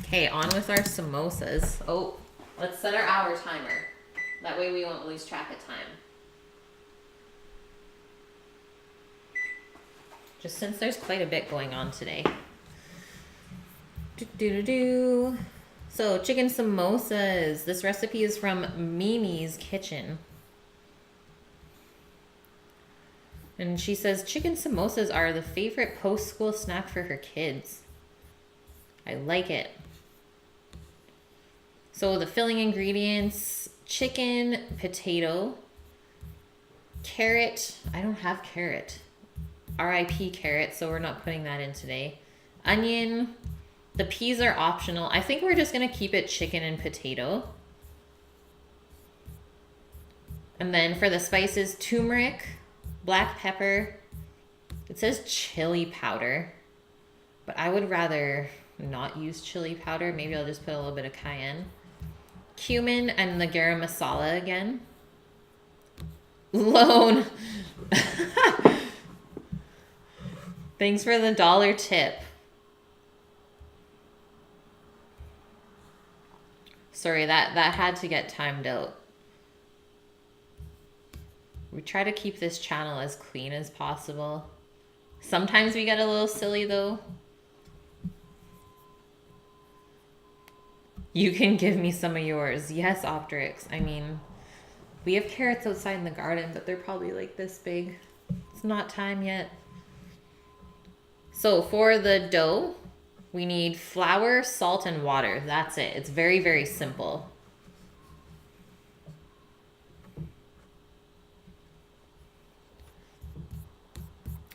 Okay, on with our samosas. Oh, let's set our hour timer. That way we won't lose track of time. Just since there's quite a bit going on today. So, chicken samosas. This recipe is from Mimi's Kitchen. And she says chicken samosas are the favorite post-school snack for her kids. I like it. So the filling ingredients, chicken, potato, carrot. I don't have carrot. RIP carrot, so we're not putting that in today. Onion. The peas are optional. I think we're just going to keep it chicken and potato. And then for the spices, turmeric, black pepper. It says chili powder, but I would rather not use chili powder. Maybe I'll just put a little bit of cayenne. Cumin and the garam masala again. Loan. Thanks for the $1 tip. Sorry, that had to get timed out. We try to keep this channel as clean as possible. Sometimes we get a little silly though. You can give me some of yours. Yes, Optrix. I mean, we have carrots outside in the garden, but they're probably like this big. It's not time yet. So for the dough, we need flour, salt, and water. That's it. It's very, very simple.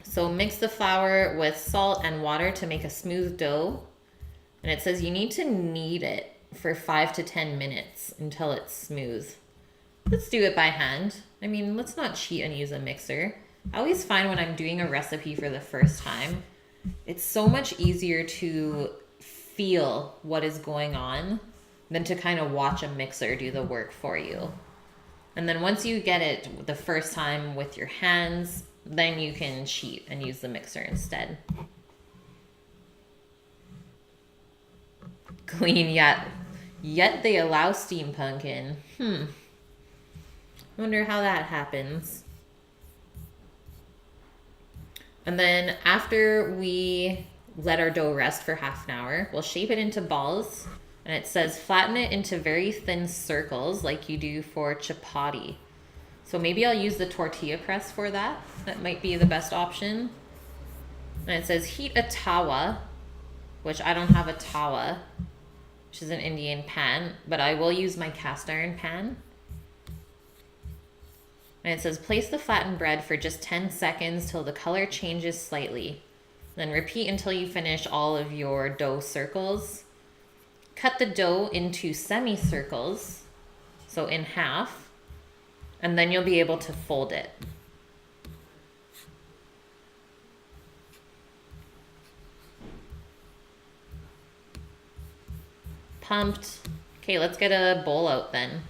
So mix the flour with salt and water to make a smooth dough. And it says you need to knead it for 5 to 10 minutes until it's smooth. Let's do it by hand. I mean, let's not cheat and use a mixer. I always find when I'm doing a recipe for the first time, it's so much easier to feel what is going on than to kind of watch a mixer do the work for you. And then once you get it the first time with your hands, then you can cheat and use the mixer instead. Clean, yet they allow steampunk in. Wonder how that happens. And then after we let our dough rest for half an hour, we'll shape it into balls. And it says flatten it into very thin circles like you do for chapati. So maybe I'll use the tortilla press for that. That might be the best option. And it says heat a tawa, which I don't have a tawa, which is an Indian pan, but I will use my cast iron pan. And it says place the flattened bread for just 10 seconds till the color changes slightly. Then repeat until you finish all of your dough circles. Cut the dough into semicircles, so in half. And then you'll be able to fold it. Pumped. Okay, let's get a bowl out then.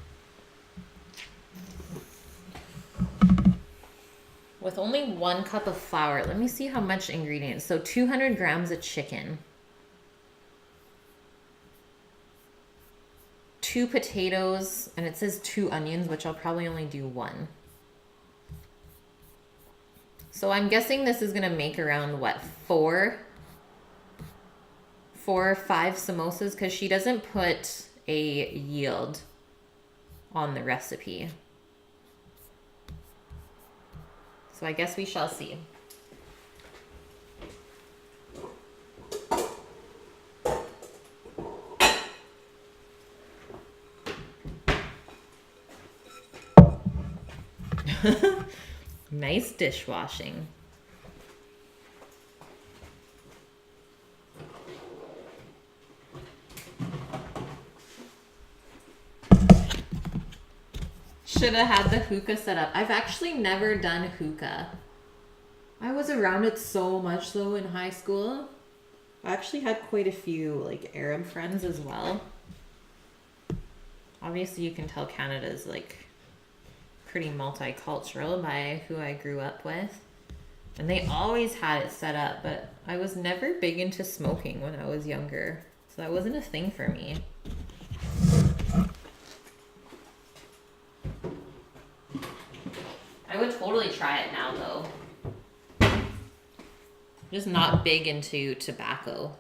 With only 1 cup of flour, let me see how much ingredients. So 200 grams of chicken. 2 potatoes, and it says 2 onions, which I'll probably only do 1. So I'm guessing this is gonna make around what, 4 or 5 samosas, because she doesn't put a yield on the recipe. So I guess we shall see. Nice dishwashing. Should have had the hookah set up. I've actually never done hookah. I was around it so much though in high school. I actually had quite a few like Arab friends as well. Obviously you can tell Canada is like pretty multicultural by who I grew up with. And they always had it set up, but I was never big into smoking when I was younger. So that wasn't a thing for me. I would totally try it now though. Just not big into tobacco.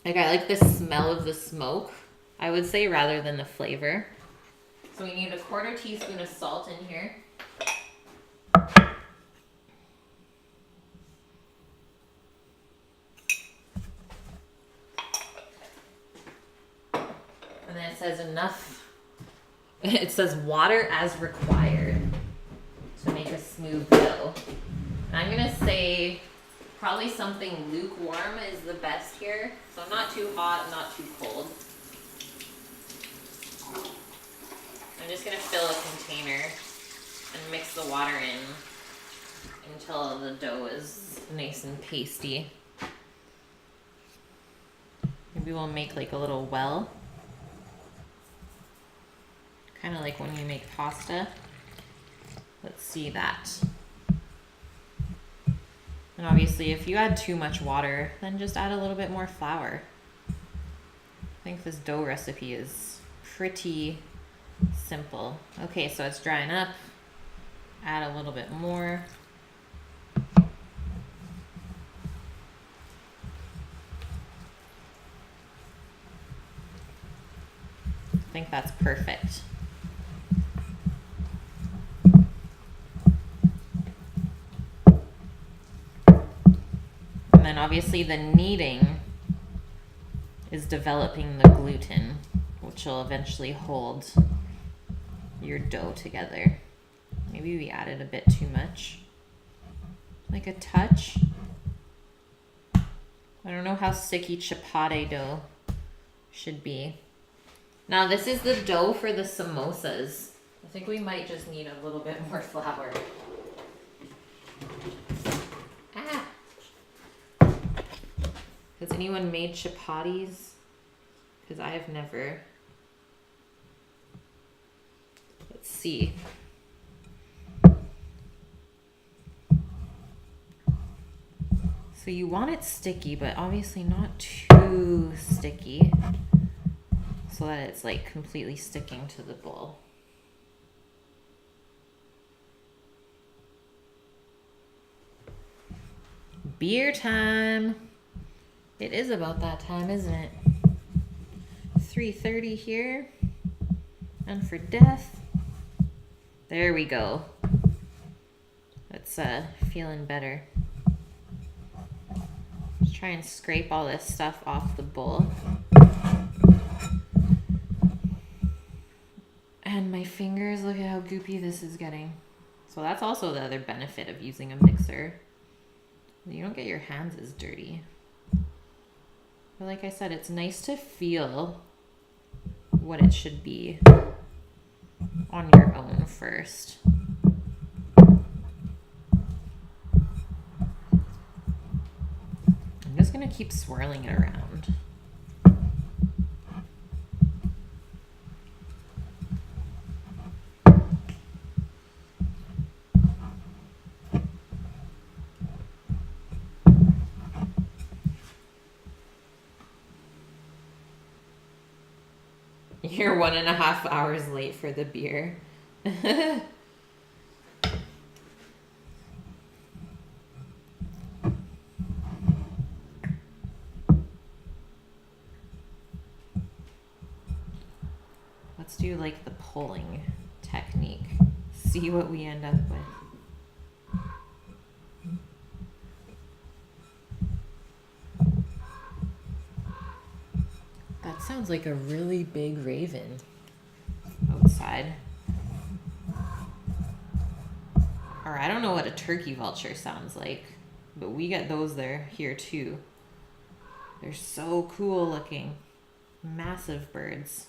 Like, I like the smell of the smoke, I would say, rather than the flavor. So we need a 1/4 teaspoon of salt in here. And then it says enough. It says water as required to make a smooth dough. And I'm gonna say probably something lukewarm is the best here. So not too hot, not too cold. I'm just gonna fill a container and mix the water in until the dough is nice and pasty. Maybe we'll make like a little well. Kind of like when you make pasta. Let's see that. And obviously if you add too much water, then just add a little bit more flour. I think this dough recipe is pretty simple. Okay, so it's drying up. Add a little bit more. I think that's perfect. And then obviously the kneading is developing the gluten, which will eventually hold your dough together. Maybe we added a bit too much. Like a touch. I don't know how sticky chapati dough should be. Now this is the dough for the samosas. I think we might just need a little bit more flour. Ah! Has anyone made chapatis? Because I have never. Let's see. So you want it sticky, but obviously not too sticky, so that it's like completely sticking to the bowl. Beer time. It is about that time, isn't it? 3:30 here. And for death. There we go. It's feeling better. Just try and scrape all this stuff off the bowl. And my fingers, look at how goopy this is getting. So that's also the other benefit of using a mixer. You don't get your hands as dirty. But like I said, it's nice to feel what it should be on your own first. I'm just gonna keep swirling it around. You're 1.5 hours late for the beer. Let's do like the pulling technique. See what we end up with. That sounds like a really big raven outside. Or I don't know what a turkey vulture sounds like, but we get those here too. They're so cool looking. Massive birds.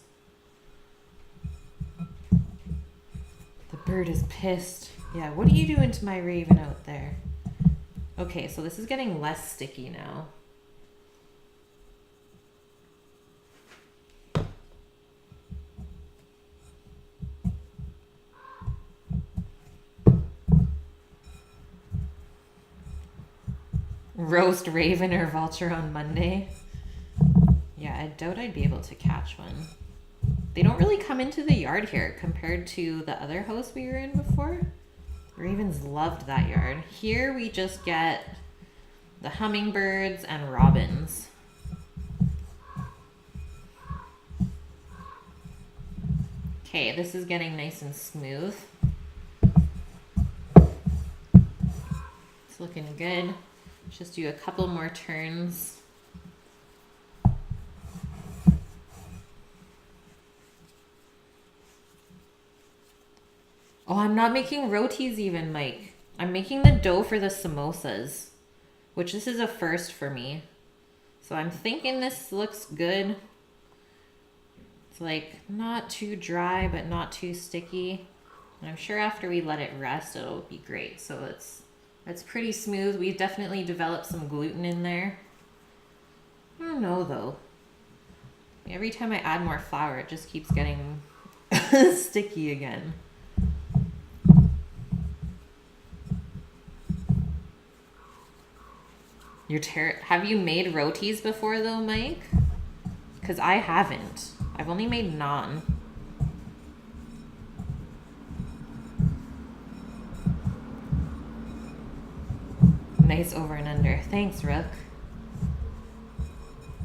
The bird is pissed. Yeah, what are you doing to my raven out there? Okay, so this is getting less sticky now. Roast raven or vulture on Monday. Yeah, I doubt I'd be able to catch one. They don't really come into the yard here compared to the other house we were in before. Ravens loved that yard. Here we just get the hummingbirds and robins. Okay, this is getting nice and smooth. It's looking good. Just do a couple more turns. Oh, I'm not making rotis even, Mike. I'm making the dough for the samosas, which this is a first for me. So I'm thinking this looks good. It's like not too dry, but not too sticky. And I'm sure after we let it rest, it'll be great. So it's pretty smooth. We've definitely developed some gluten in there. I don't know though. Every time I add more flour, it just keeps getting sticky again. Have you made rotis before though, Mike? Because I haven't. I've only made naan. Nice over and under. Thanks, Rook.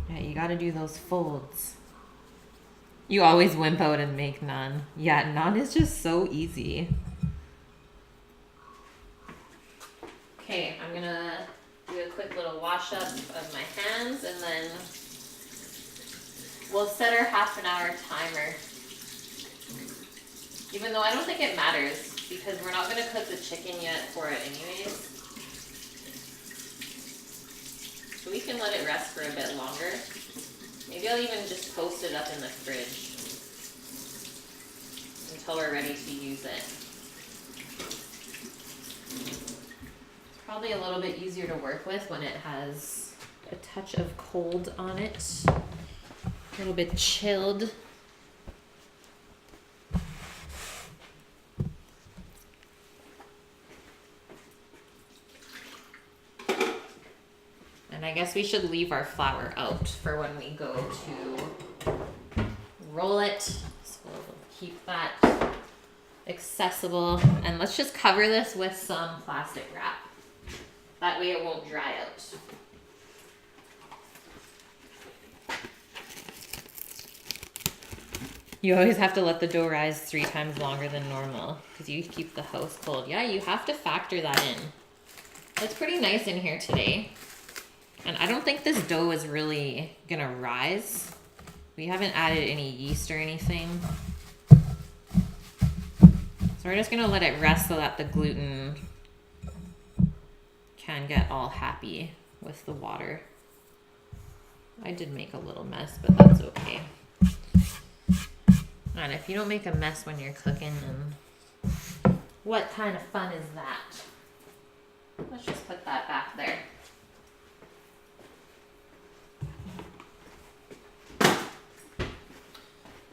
Yeah, you gotta do those folds. You always wimp out and make naan. Yeah, naan is just so easy. Okay, I'm gonna do a quick little wash up of my hands and then we'll set our half an hour timer. Even though I don't think it matters because we're not gonna cook the chicken yet for it anyways. So we can let it rest for a bit longer. Maybe I'll even just post it up in the fridge until we're ready to use it. It's probably a little bit easier to work with when it has a touch of cold on it. A little bit chilled. And I guess we should leave our flour out for when we go to roll it. So we'll keep that accessible. And let's just cover this with some plastic wrap. That way it won't dry out. You always have to let the dough rise 3 times longer than normal because you keep the house cold. Yeah, you have to factor that in. It's pretty nice in here today. And I don't think this dough is really gonna rise. We haven't added any yeast or anything. So we're just gonna let it rest so that the gluten can get all happy with the water. I did make a little mess, but that's okay. And if you don't make a mess when you're cooking, then what kind of fun is that? Let's just put that back there.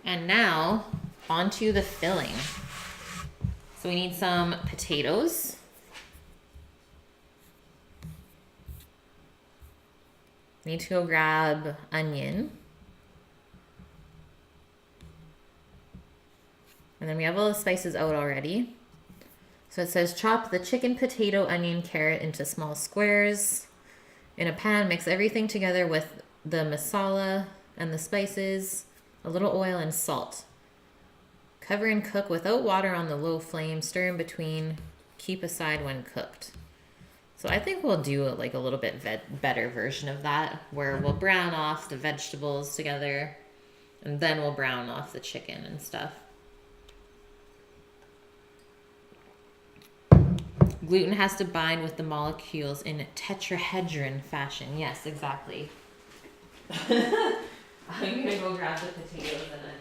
And now, onto the filling. So we need some potatoes. Need to go grab onion. And then we have all the spices out already. So it says chop the chicken, potato, onion, carrot into small squares. In a pan, mix everything together with the masala and the spices, a little oil and salt. Cover and cook without water on the low flame. Stir in between. Keep aside when cooked. So I think we'll do like a little bit better version of that where we'll brown off the vegetables together and then we'll brown off the chicken and stuff. Gluten has to bind with the molecules in tetrahedron fashion. Yes, exactly. I'm gonna go grab the potatoes and onion.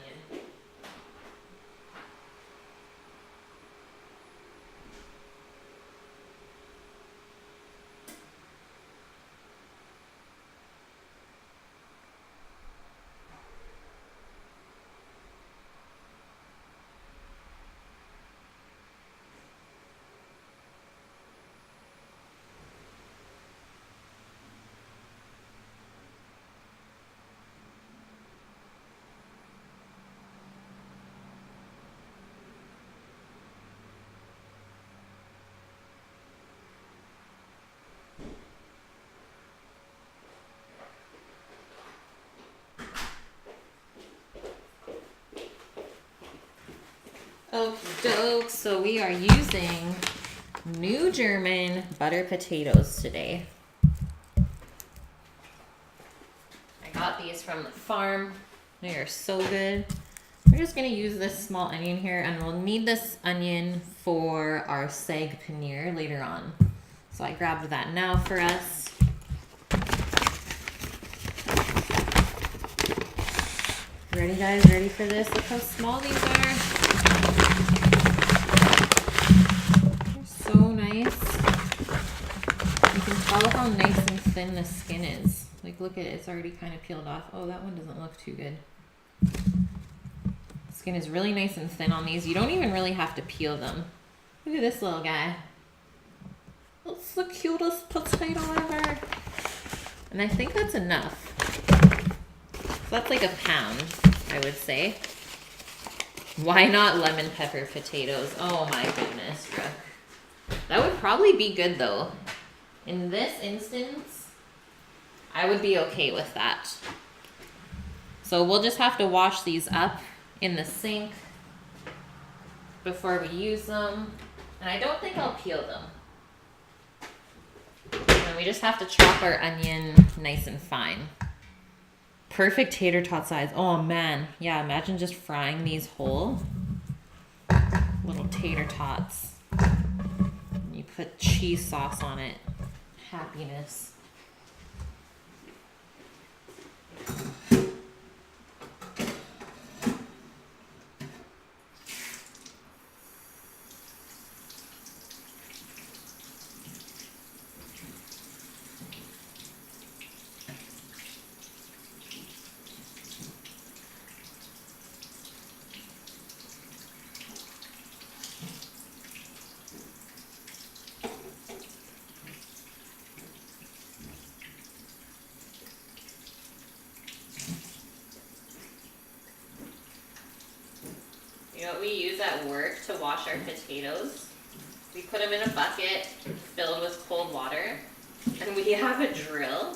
Okie doke. So we are using New German butter potatoes today. I got these from the farm. They are so good. We're just gonna use this small onion here, and we'll need this onion for our saag paneer later on. So I grabbed that now for us. Ready, guys? Ready for this? Look how small these are. They're so nice. You can tell how nice and thin the skin is. Like, look at it. It's already kind of peeled off. Oh, that one doesn't look too good. The skin is really nice and thin on these. You don't even really have to peel them. Look at this little guy. That's the cutest potato ever. And I think that's enough. So that's like a pound, I would say. Why not lemon pepper potatoes? Oh my goodness, Brooke. That would probably be good though. In this instance, I would be okay with that. So we'll just have to wash these up in the sink before we use them. And I don't think I'll peel them. And we just have to chop our onion nice and fine. Perfect tater tot size. Oh man. Yeah, imagine just frying these whole. Little tater tots. And you put cheese sauce on it. Happiness. You know what we use at work to wash our potatoes? We put them in a bucket filled with cold water, and we have a drill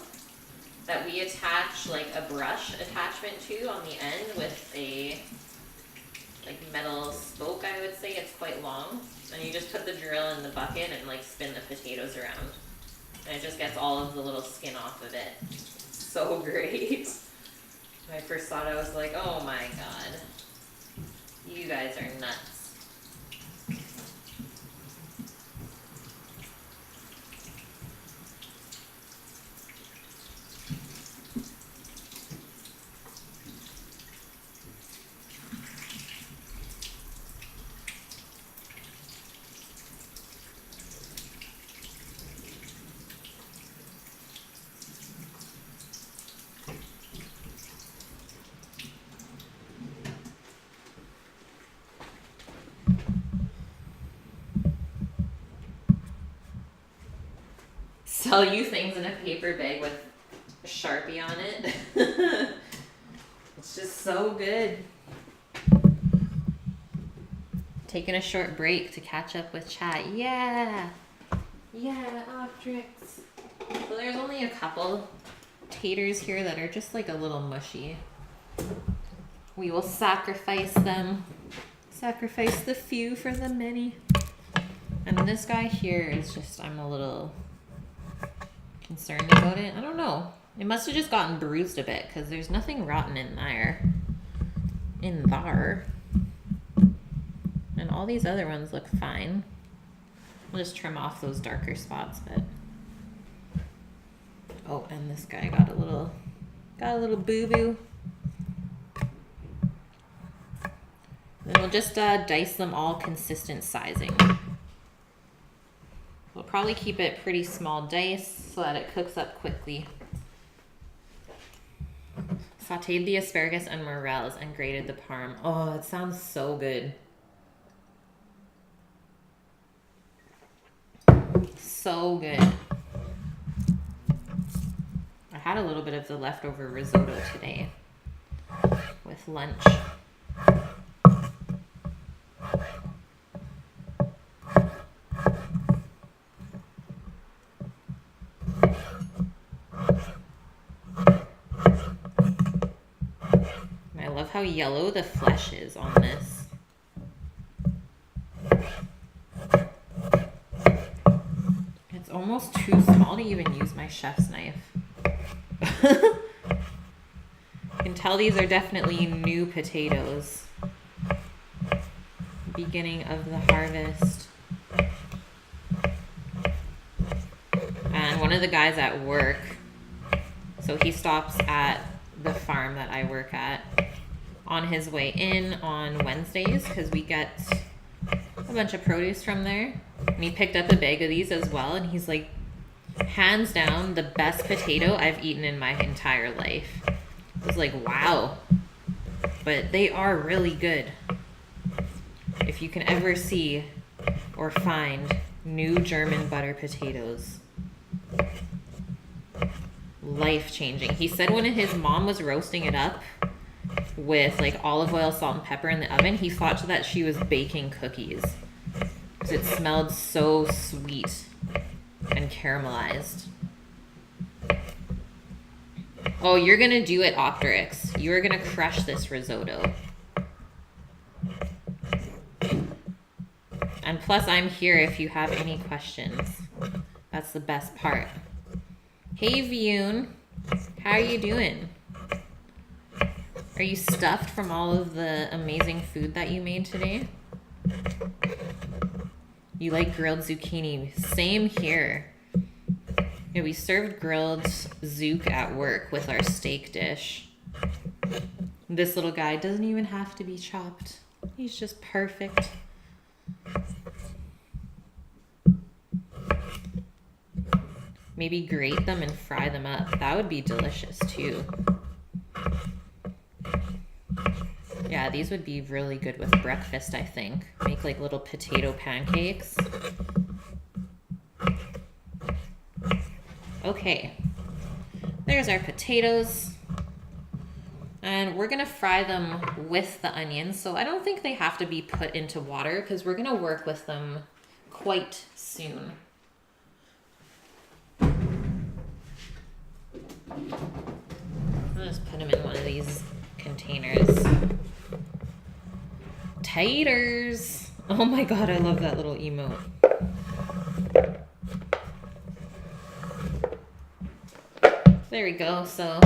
that we attach like a brush attachment to on the end with a like metal spoke, I would say. It's quite long. And you just put the drill in the bucket and like spin the potatoes around. And it just gets all of the little skin off of it. So great. When I first saw it, I was like, oh my god. You guys are nuts. Sell you things in a paper bag with a Sharpie on it. It's just so good. Taking a short break to catch up with chat. Yeah. Yeah, Optrix. So there's only a couple taters here that are just like a little mushy. We will sacrifice them. Sacrifice the few for the many. And this guy here is just, I'm a little concerned about it. I don't know. It must have just gotten bruised a bit because there's nothing rotten in there. And all these other ones look fine. We'll just trim off those darker spots, but oh, and this guy got a little boo-boo. Then we'll just dice them all consistent sizing. We'll probably keep it pretty small dice so that it cooks up quickly. Sauteed the asparagus and morels and grated the parm. Oh, it sounds so good. So good. I had a little bit of the leftover risotto today with lunch. I love how yellow the flesh is on this. almost too small to even use my chef's knife. You can tell these are definitely new potatoes. Beginning of the harvest. And one of the guys at work, so he stops at the farm that I work at on his way in on Wednesdays because we get a bunch of produce from there. And he picked up a bag of these as well, and he's like, hands down, the best potato I've eaten in my entire life. I was like, wow. But they are really good. If you can ever see or find new German butter potatoes, life-changing. He said when his mom was roasting it up with like olive oil, salt, and pepper in the oven, he thought that she was baking cookies because it smelled so sweet and caramelized. Oh, you're gonna do it, Optrix. You're gonna crush this risotto. And plus, I'm here if you have any questions. That's the best part. Hey, Vioon. How are you doing? Are you stuffed from all of the amazing food that you made today? You like grilled zucchini. Same here. Yeah, we served grilled zouk at work with our steak dish. This little guy doesn't even have to be chopped. He's just perfect. Maybe grate them and fry them up. That would be delicious too. Yeah, these would be really good with breakfast, I think. Make like little potato pancakes. Okay, there's our potatoes. And we're gonna fry them with the onions. So I don't think they have to be put into water because we're gonna work with them quite soon. I'll just put them in one of these containers. Taters! Oh my god, I love that little emote. There we go. So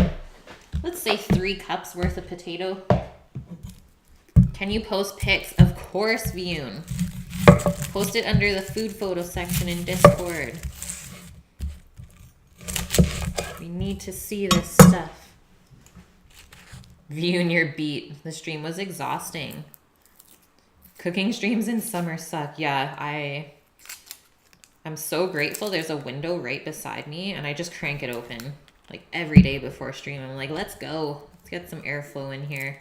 let's say 3 cups worth of potato. Can you post pics? Of course, Vioon. Post it under the food photo section in Discord. We need to see this stuff. Vioon, your beat. The stream was exhausting. Cooking streams in summer suck. Yeah, I'm so grateful there's a window right beside me and I just crank it open like every day before stream. I'm like, let's go. Let's get some airflow in here.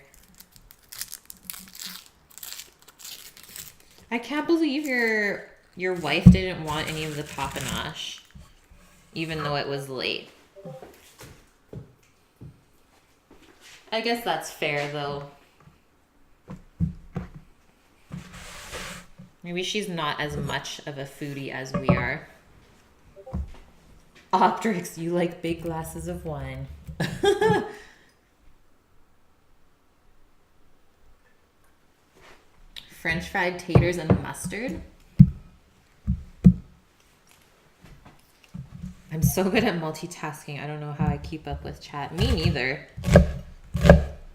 I can't believe your wife didn't want any of the papanache, even though it was late. I guess that's fair though. Maybe she's not as much of a foodie as we are. Optrix, you like big glasses of wine. French fried taters and mustard. I'm so good at multitasking. I don't know how I keep up with chat. Me neither.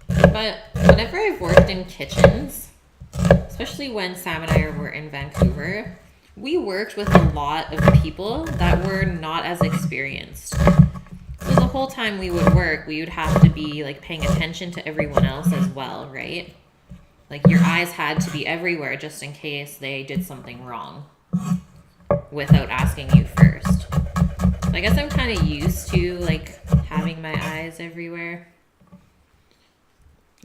But whenever I've worked in kitchens, especially when Sam and I were in Vancouver, we worked with a lot of people that were not as experienced. So the whole time we would work, we would have to be like paying attention to everyone else as well, right? Like your eyes had to be everywhere just in case they did something wrong without asking you first. So I guess I'm kind of used to like having my eyes everywhere.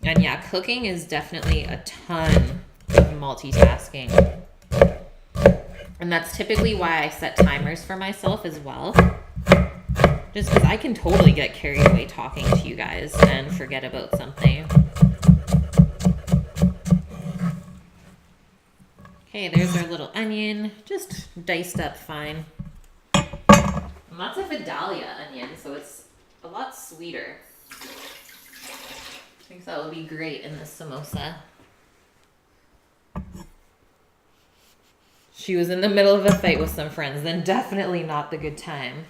And yeah, cooking is definitely a ton of multitasking. And that's typically why I set timers for myself as well. Just because I can totally get carried away talking to you guys and forget about something. Okay, there's our little onion, just diced up fine. And that's a Vidalia onion, so it's a lot sweeter. I think that will be great in the samosa. she was in the middle of a fight with some friends, then definitely not the good time.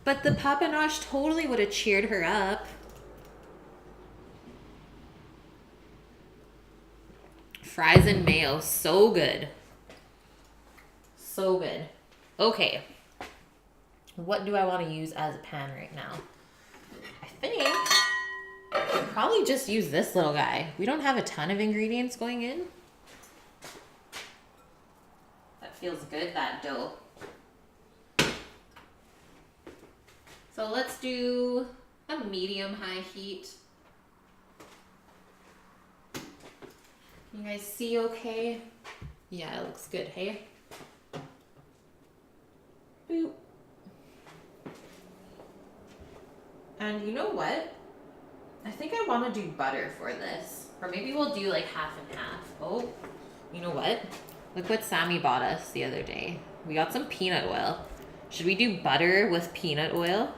But the papanage totally would have cheered her up. Fries and mayo, so good. So good. Okay. What do I want to use as a pan right now? I think I'll probably just use this little guy. We don't have a ton of ingredients going in. That feels good, that dough. So let's do a medium-high heat. You guys see okay? Yeah, it looks good, hey? Boop. And you know what? I think I want to do butter for this. Or maybe we'll do like half and half. Oh, you know what? Look what Sammy bought us the other day. We got some peanut oil. Should we do butter with peanut oil?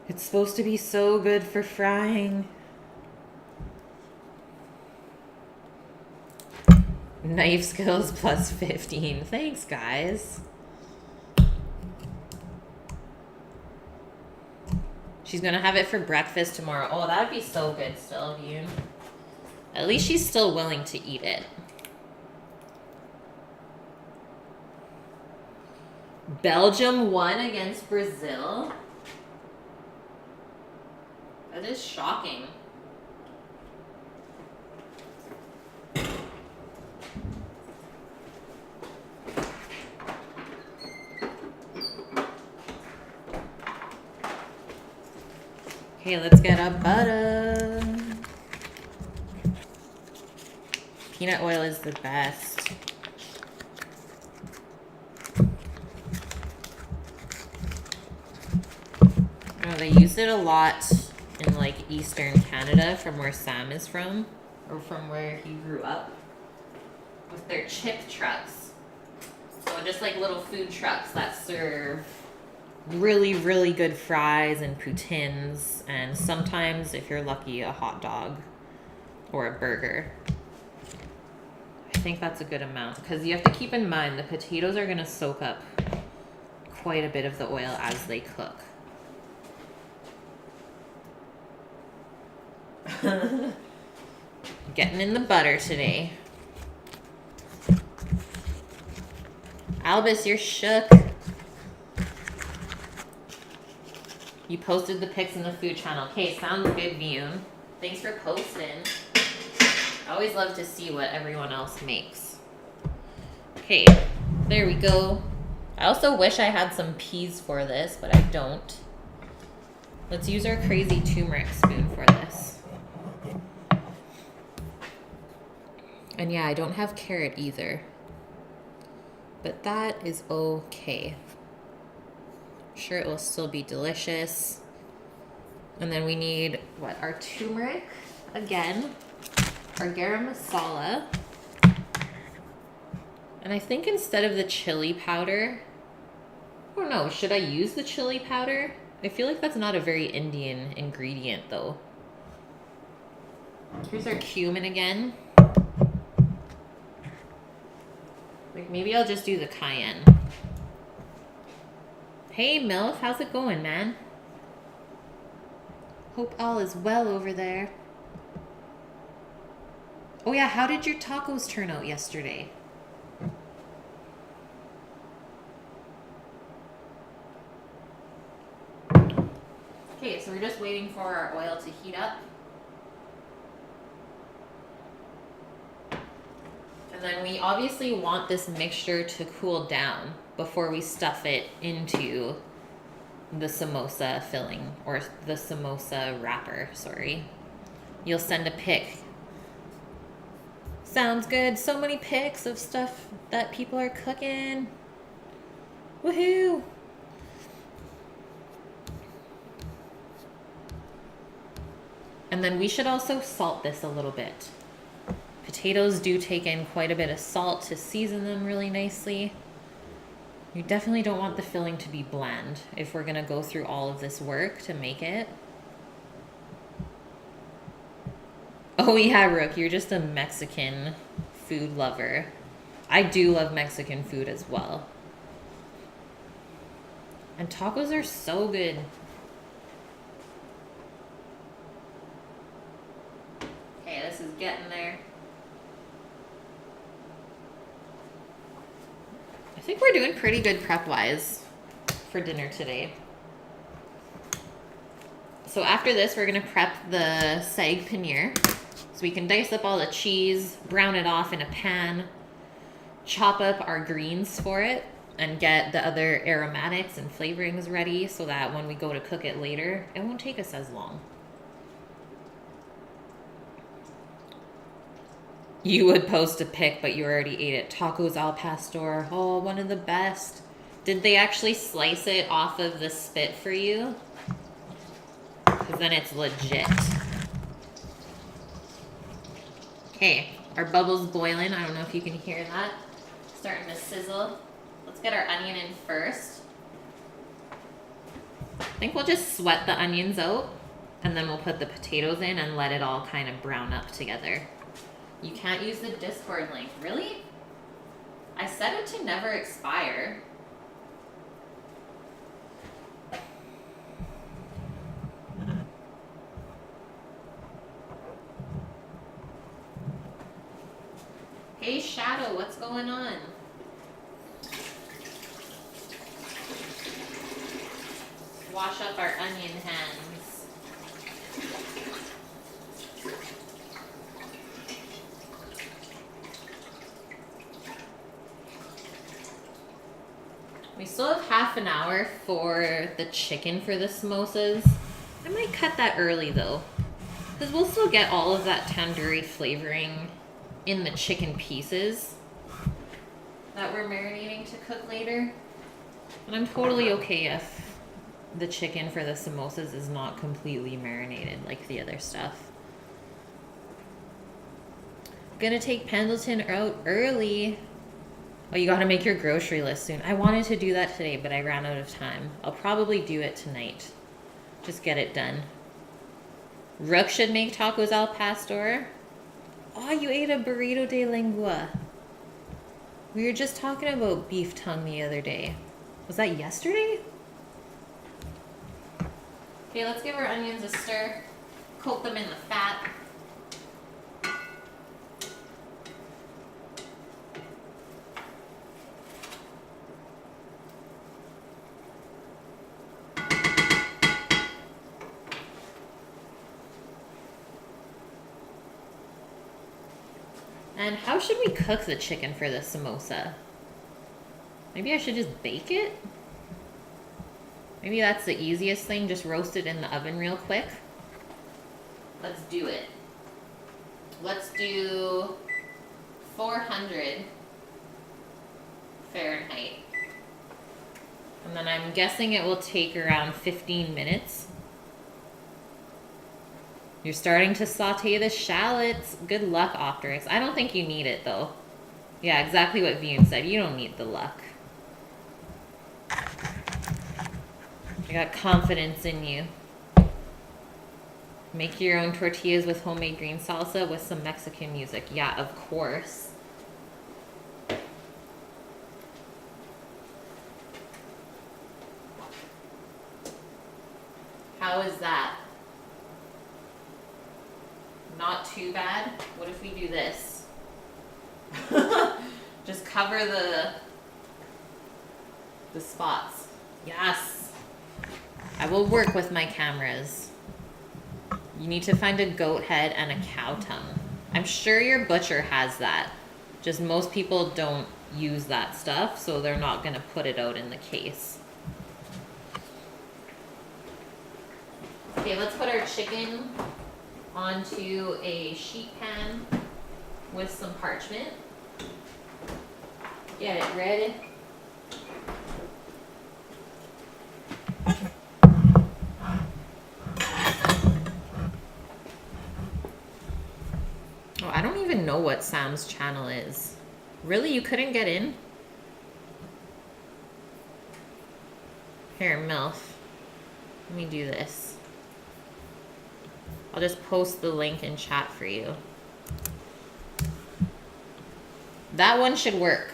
It's supposed to be so good for frying. Knife skills plus 15. Thanks, guys. She's gonna have it for breakfast tomorrow. Oh, that would be so good still, Yoon. At least she's still willing to eat it. Belgium won against Brazil. That is shocking. Okay, let's get our butter. Peanut oil is the best. Oh, they use it a lot in like Eastern Canada from where Sam is from, or from where he grew up, with their chip trucks. So just like little food trucks that serve really, really good fries and poutines, and sometimes, if you're lucky, a hot dog or a burger. I think that's a good amount, because you have to keep in mind the potatoes are going to soak up quite a bit of the oil as they cook. Getting in the butter today. Albus, you're shook. You posted the pics in the food channel. Okay, sounds good, Vune. Thanks for posting. I always love to see what everyone else makes. Okay, there we go. I also wish I had some peas for this, but I don't. Let's use our crazy turmeric spoon for this. And yeah, I don't have carrot either. But that is okay. I'm sure it will still be delicious. And then we need, what, our turmeric again, our garam masala. And I think instead of the chili powder, I don't know, should I use the chili powder? I feel like that's not a very Indian ingredient though. Here's our cumin again. Like maybe I'll just do the cayenne. Hey MILF, how's it going, man? Hope all is well over there. Oh yeah, how did your tacos turn out yesterday? Okay, so we're just waiting for our oil to heat up. And then we obviously want this mixture to cool down before we stuff it into the samosa filling, or the samosa wrapper, sorry. You'll send a pic. Sounds good. So many pics of stuff that people are cooking. Woohoo! And then we should also salt this a little bit. Potatoes do take in quite a bit of salt to season them really nicely. You definitely don't want the filling to be bland if we're going to go through all of this work to make it. Oh yeah, Rook, you're just a Mexican food lover. I do love Mexican food as well. And tacos are so good. Okay, this is getting there. I think we're doing pretty good prep-wise for dinner today. So after this, we're gonna prep the saag paneer. So we can dice up all the cheese, brown it off in a pan, chop up our greens for it, and get the other aromatics and flavorings ready so that when we go to cook it later, it won't take us as long. You would post a pic, but you already ate it. Tacos al pastor. Oh, one of the best. Did they actually slice it off of the spit for you? Because then it's legit. Okay, our bubble's boiling. I don't know if you can hear that. Starting to sizzle. Let's get our onion in first. I think we'll just sweat the onions out, and then we'll put the potatoes in and let it all kind of brown up together. You can't use the Discord link. Really? I set it to never expire. Hey Shadow, what's going on? Wash up our onion hands. We still have half an hour for the chicken for the samosas. I might cut that early though, because we'll still get all of that tandoori flavoring in the chicken pieces that we're marinating to cook later. And I'm totally okay if the chicken for the samosas is not completely marinated like the other stuff. Gonna take Pendleton out early. Oh, you gotta make your grocery list soon. I wanted to do that today, but I ran out of time. I'll probably do it tonight. Just get it done. Rook should make tacos al pastor. Oh, you ate a burrito de lengua. We were just talking about beef tongue the other day. Was that yesterday? Okay, let's give our onions a stir. Coat them in the fat. And how should we cook the chicken for the samosa? Maybe I should just bake it? Maybe that's the easiest thing, just roast it in the oven real quick. Let's do it. Let's do 400 Fahrenheit. And then I'm guessing it will take around 15 minutes. You're starting to saute the shallots. Good luck, Optrix. I don't think you need it, though. Yeah, exactly what Vian said. You don't need the luck. I got confidence in you. Make your own tortillas with homemade green salsa with some Mexican music. Yeah, of course. How is that? Not too bad. What if we do this? Just cover the spots. Yes. I will work with my cameras. You need to find a goat head and a cow tongue. I'm sure your butcher has that. Just most people don't use that stuff, so they're not going to put it out in the case. Okay, let's put our chicken onto a sheet pan with some parchment. Get it ready. Oh, I don't even know what Sam's channel is. Really? You couldn't get in? Here, MILF. Let me do this. I'll just post the link in chat for you. That one should work.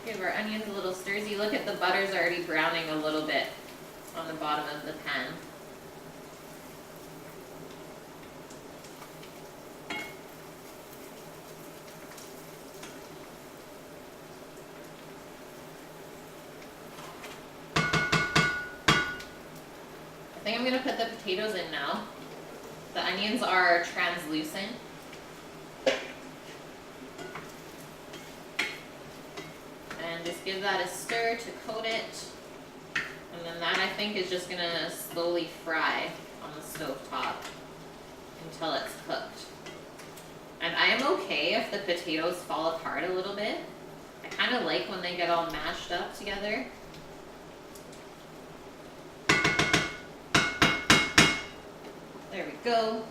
Give our onions a little stir-y. Look at the butter's already browning a little bit on the bottom of the pan. I think I'm going to put the potatoes in now. The onions are translucent. And just give that a stir to coat it. And then that, I think, is just going to slowly fry on the stove top until it's cooked. And I am okay if the potatoes fall apart a little bit. I kind of like when they get all mashed up together. There we go.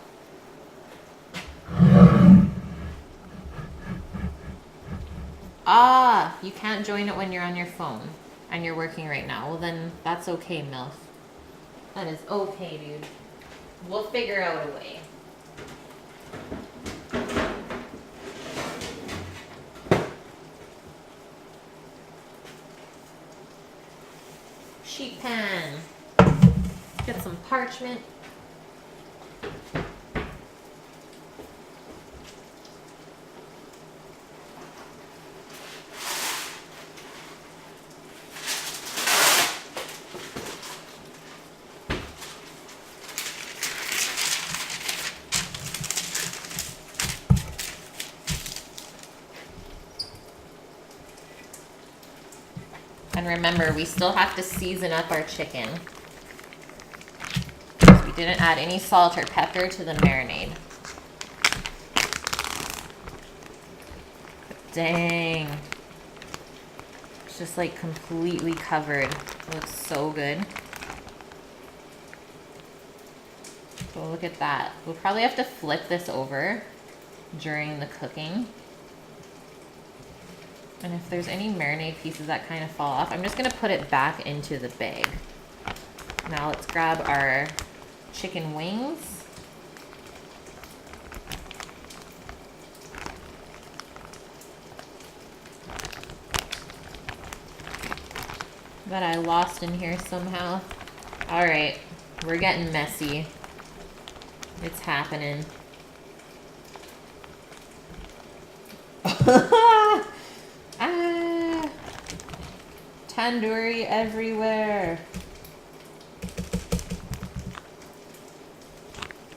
Ah, you can't join it when you're on your phone and you're working right now. Well, then that's okay, MILF. That is okay, dude. We'll figure out a way. Sheet pan. Get some parchment. And remember, we still have to season up our chicken. We didn't add any salt or pepper to the marinade. Dang. It's just like completely covered. It looks so good. So look at that. We'll probably have to flip this over during the cooking. And if there's any marinade pieces that kind of fall off, I'm just going to put it back into the bag. Now let's grab our chicken wings. That I lost in here somehow. All right, we're getting messy. It's happening. Tandoori everywhere.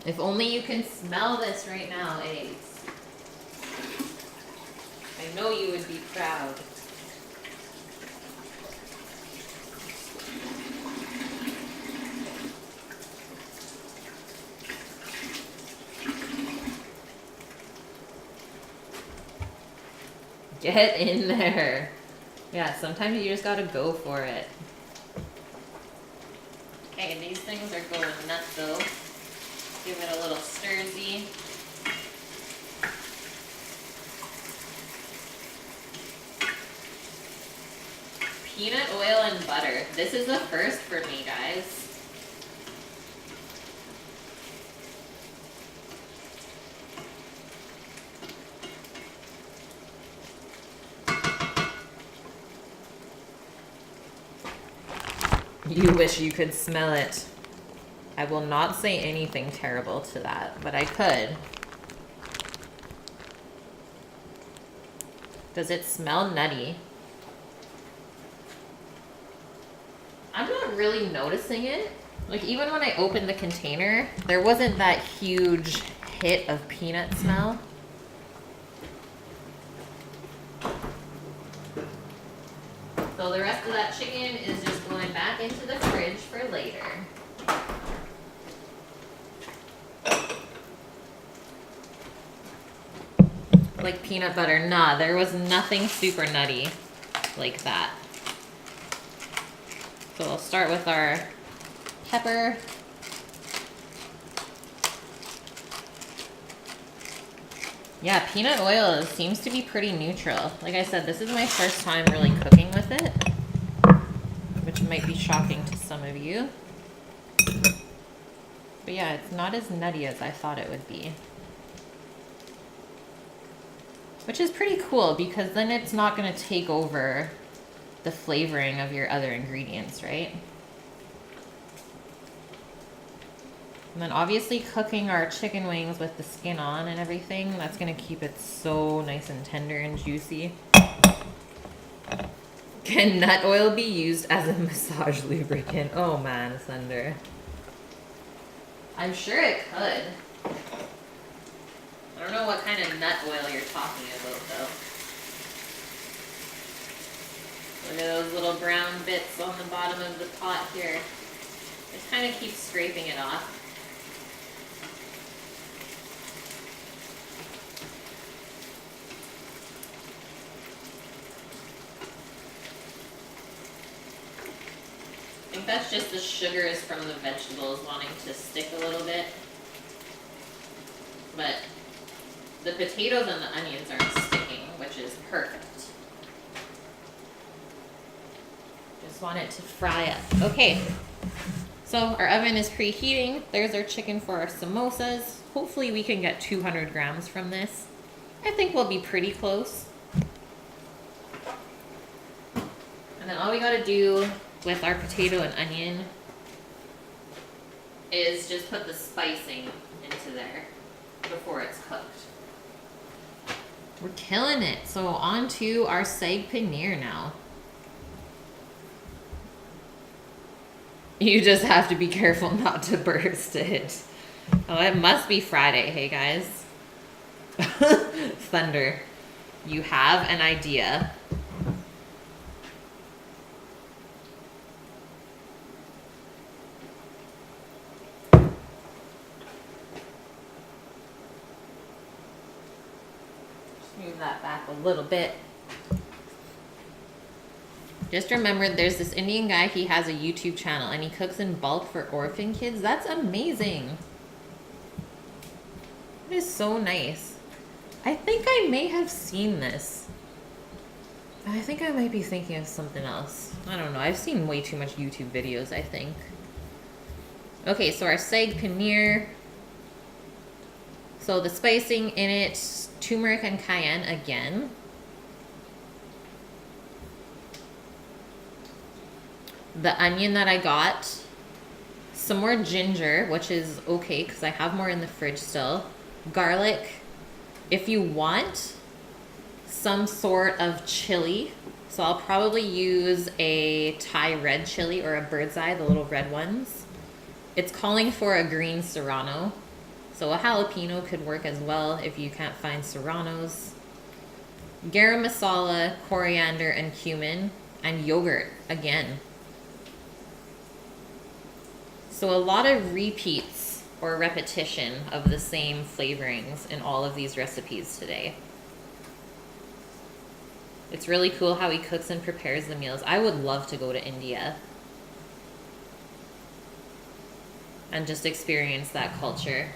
If only you can smell this right now, eggs. I know you would be proud. Get in there. Yeah, sometimes you just gotta go for it. Okay, these things are going nuts though. Give it a little stir-y. Peanut oil and butter. This is a first for me, guys. You wish you could smell it. I will not say anything terrible to that, but I could. Does it smell nutty? I'm not really noticing it. Like, even when I opened the container, there wasn't that huge hit of peanut smell. So the rest of that chicken is just going back into the fridge for later. Like peanut butter, nah, there was nothing super nutty like that. So I'll start with our pepper. Yeah, peanut oil seems to be pretty neutral. Like I said, this is my first time really cooking with it, which might be shocking to some of you. But yeah, it's not as nutty as I thought it would be. Which is pretty cool because then it's not going to take over the flavoring of your other ingredients, right? And then obviously cooking our chicken wings with the skin on and everything, that's going to keep it so nice and tender and juicy. Can nut oil be used as a massage lubricant? Oh man, Thunder. I'm sure it could. I don't know what kind of nut oil you're talking about though. Look at those little brown bits on the bottom of the pot here. Just kind of keep scraping it off. I think that's just the sugars from the vegetables wanting to stick a little bit. But the potatoes and the onions aren't sticking, which is perfect. Just want it to fry up. Okay, so our oven is preheating. There's our chicken for our samosas. Hopefully we can get 200 grams from this. I think we'll be pretty close. And then all we gotta do with our potato and onion is just put the spicing into there before it's cooked. We're killing it. So on to our saag paneer now. You just have to be careful not to burst it. Oh, it must be Friday. Hey guys. Thunder. You have an idea. Move that back a little bit. Just remember, there's this Indian guy, he has a YouTube channel and he cooks in bulk for orphan kids. That's amazing. It is so nice. I think I may have seen this. I think I might be thinking of something else. I don't know. I've seen way too much YouTube videos, I think. Okay, so our saag paneer. So the spicing in it, turmeric and cayenne again. The onion that I got. Some more ginger, which is okay because I have more in the fridge still. Garlic. If you want some sort of chili, so I'll probably use a Thai red chili or a bird's eye, the little red ones. It's calling for a green serrano. So a jalapeno could work as well if you can't find serranos. Garam masala, coriander, and cumin, and yogurt again. So a lot of repeats or repetition of the same flavorings in all of these recipes today. It's really cool how he cooks and prepares the meals. I would love to go to India and just experience that culture.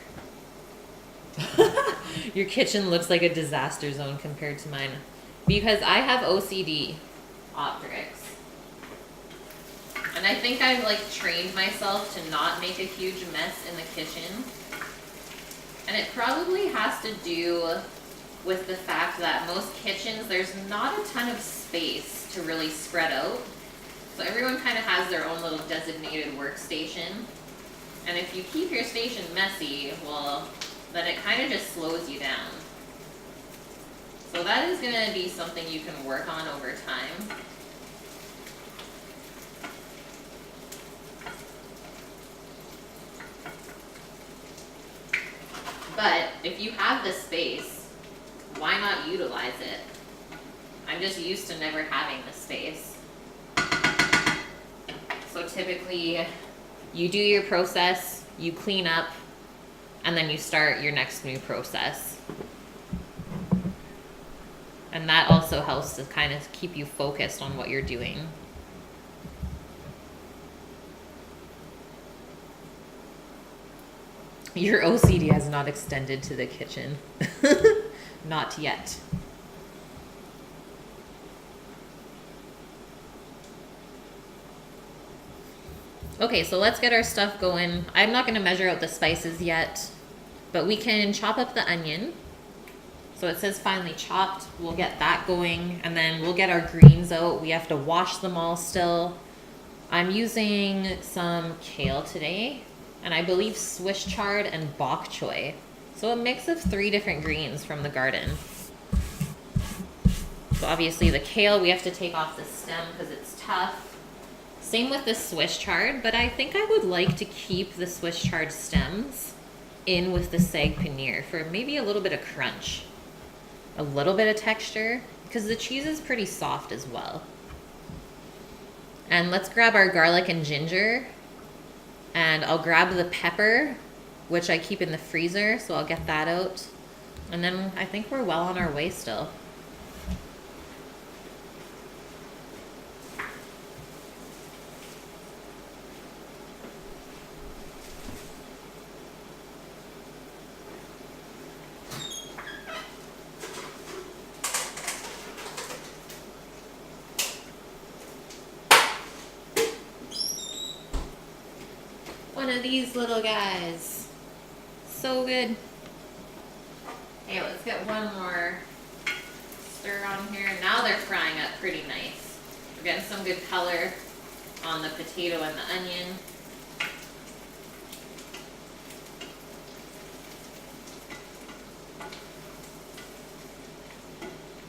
Your kitchen looks like a disaster zone compared to mine. Because I have OCD optics. And I think I've like trained myself to not make a huge mess in the kitchen. And it probably has to do with the fact that most kitchens, there's not a ton of space to really spread out. So everyone kind of has their own little designated workstation. And if you keep your station messy, well, then it kind of just slows you down. So that is going to be something you can work on over time. But if you have the space, why not utilize it? I'm just used to never having the space. So typically, you do your process, you clean up, and then you start your next new process. And that also helps to kind of keep you focused on what you're doing. Your OCD has not extended to the kitchen. Not yet. Okay, so let's get our stuff going. I'm not gonna measure out the spices yet, but we can chop up the onion. So it says finely chopped. We'll get that going, and then we'll get our greens out. We have to wash them all still. I'm using some kale today, and I believe Swiss chard and bok choy. So a mix of 3 different greens from the garden. So obviously the kale, we have to take off the stem because it's tough. Same with the Swiss chard, but I think I would like to keep the Swiss chard stems in with the saag paneer for maybe a little bit of crunch. A little bit of texture, because the cheese is pretty soft as well. And let's grab our garlic and ginger, and I'll grab the pepper, which I keep in the freezer, so I'll get that out. And then I think we're well on our way still. One of these little guys. So good. Okay, let's get one more stir on here. Now they're frying up pretty nice. We're getting some good color on the potato and the onion.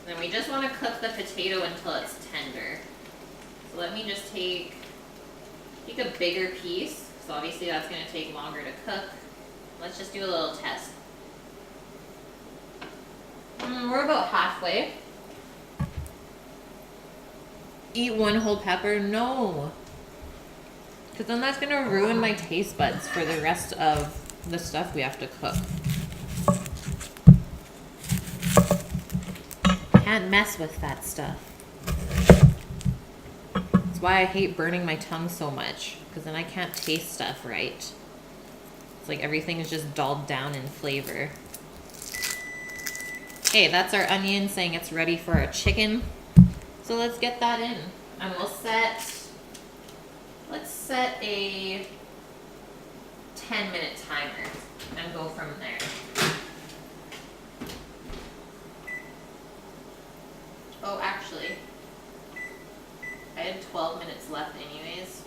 Then we just want to cook the potato until it's tender. So let me just take a bigger piece. So obviously that's going to take longer to cook. Let's just do a little test. We're about halfway. Eat one whole pepper? No. Because then that's going to ruin my taste buds for the rest of the stuff we have to cook. Can't mess with that stuff. That's why I hate burning my tongue so much. Because then I can't taste stuff right. It's like everything is just dulled down in flavor. Okay, that's our onion saying it's ready for our chicken. So let's get that in. And let's set a 10-minute timer and go from there. Oh, actually, I had 12 minutes left anyways.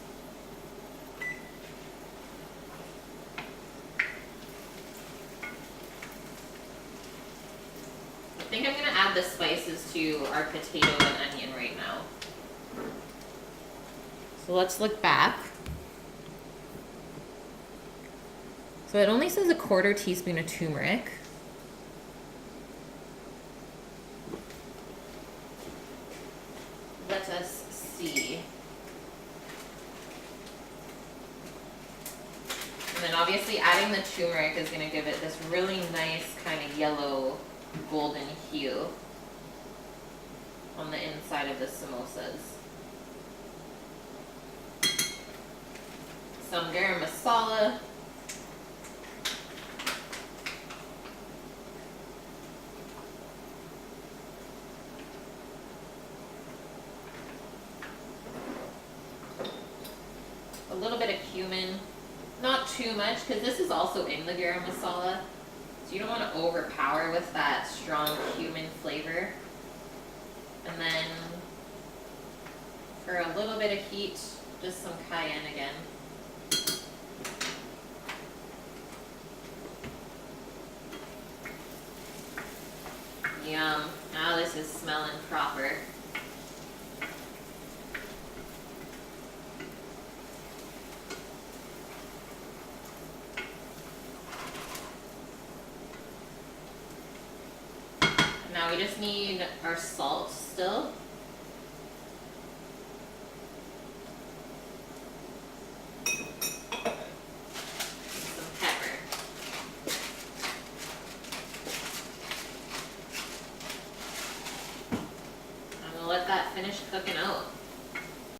I think I'm going to add the spices to our potato and onion right now. So let's look back. So it only says a 1/4 teaspoon of turmeric. Let us see. And then obviously adding the turmeric is going to give it this really nice kind of yellow golden hue on the inside of the samosas. Some garam masala. A little bit of cumin. Not too much, because this is also in the garam masala. So you don't want to overpower with that strong cumin flavor. And then for a little bit of heat, just some cayenne again. Yum. Now this is smelling proper. Now we just need our salt still.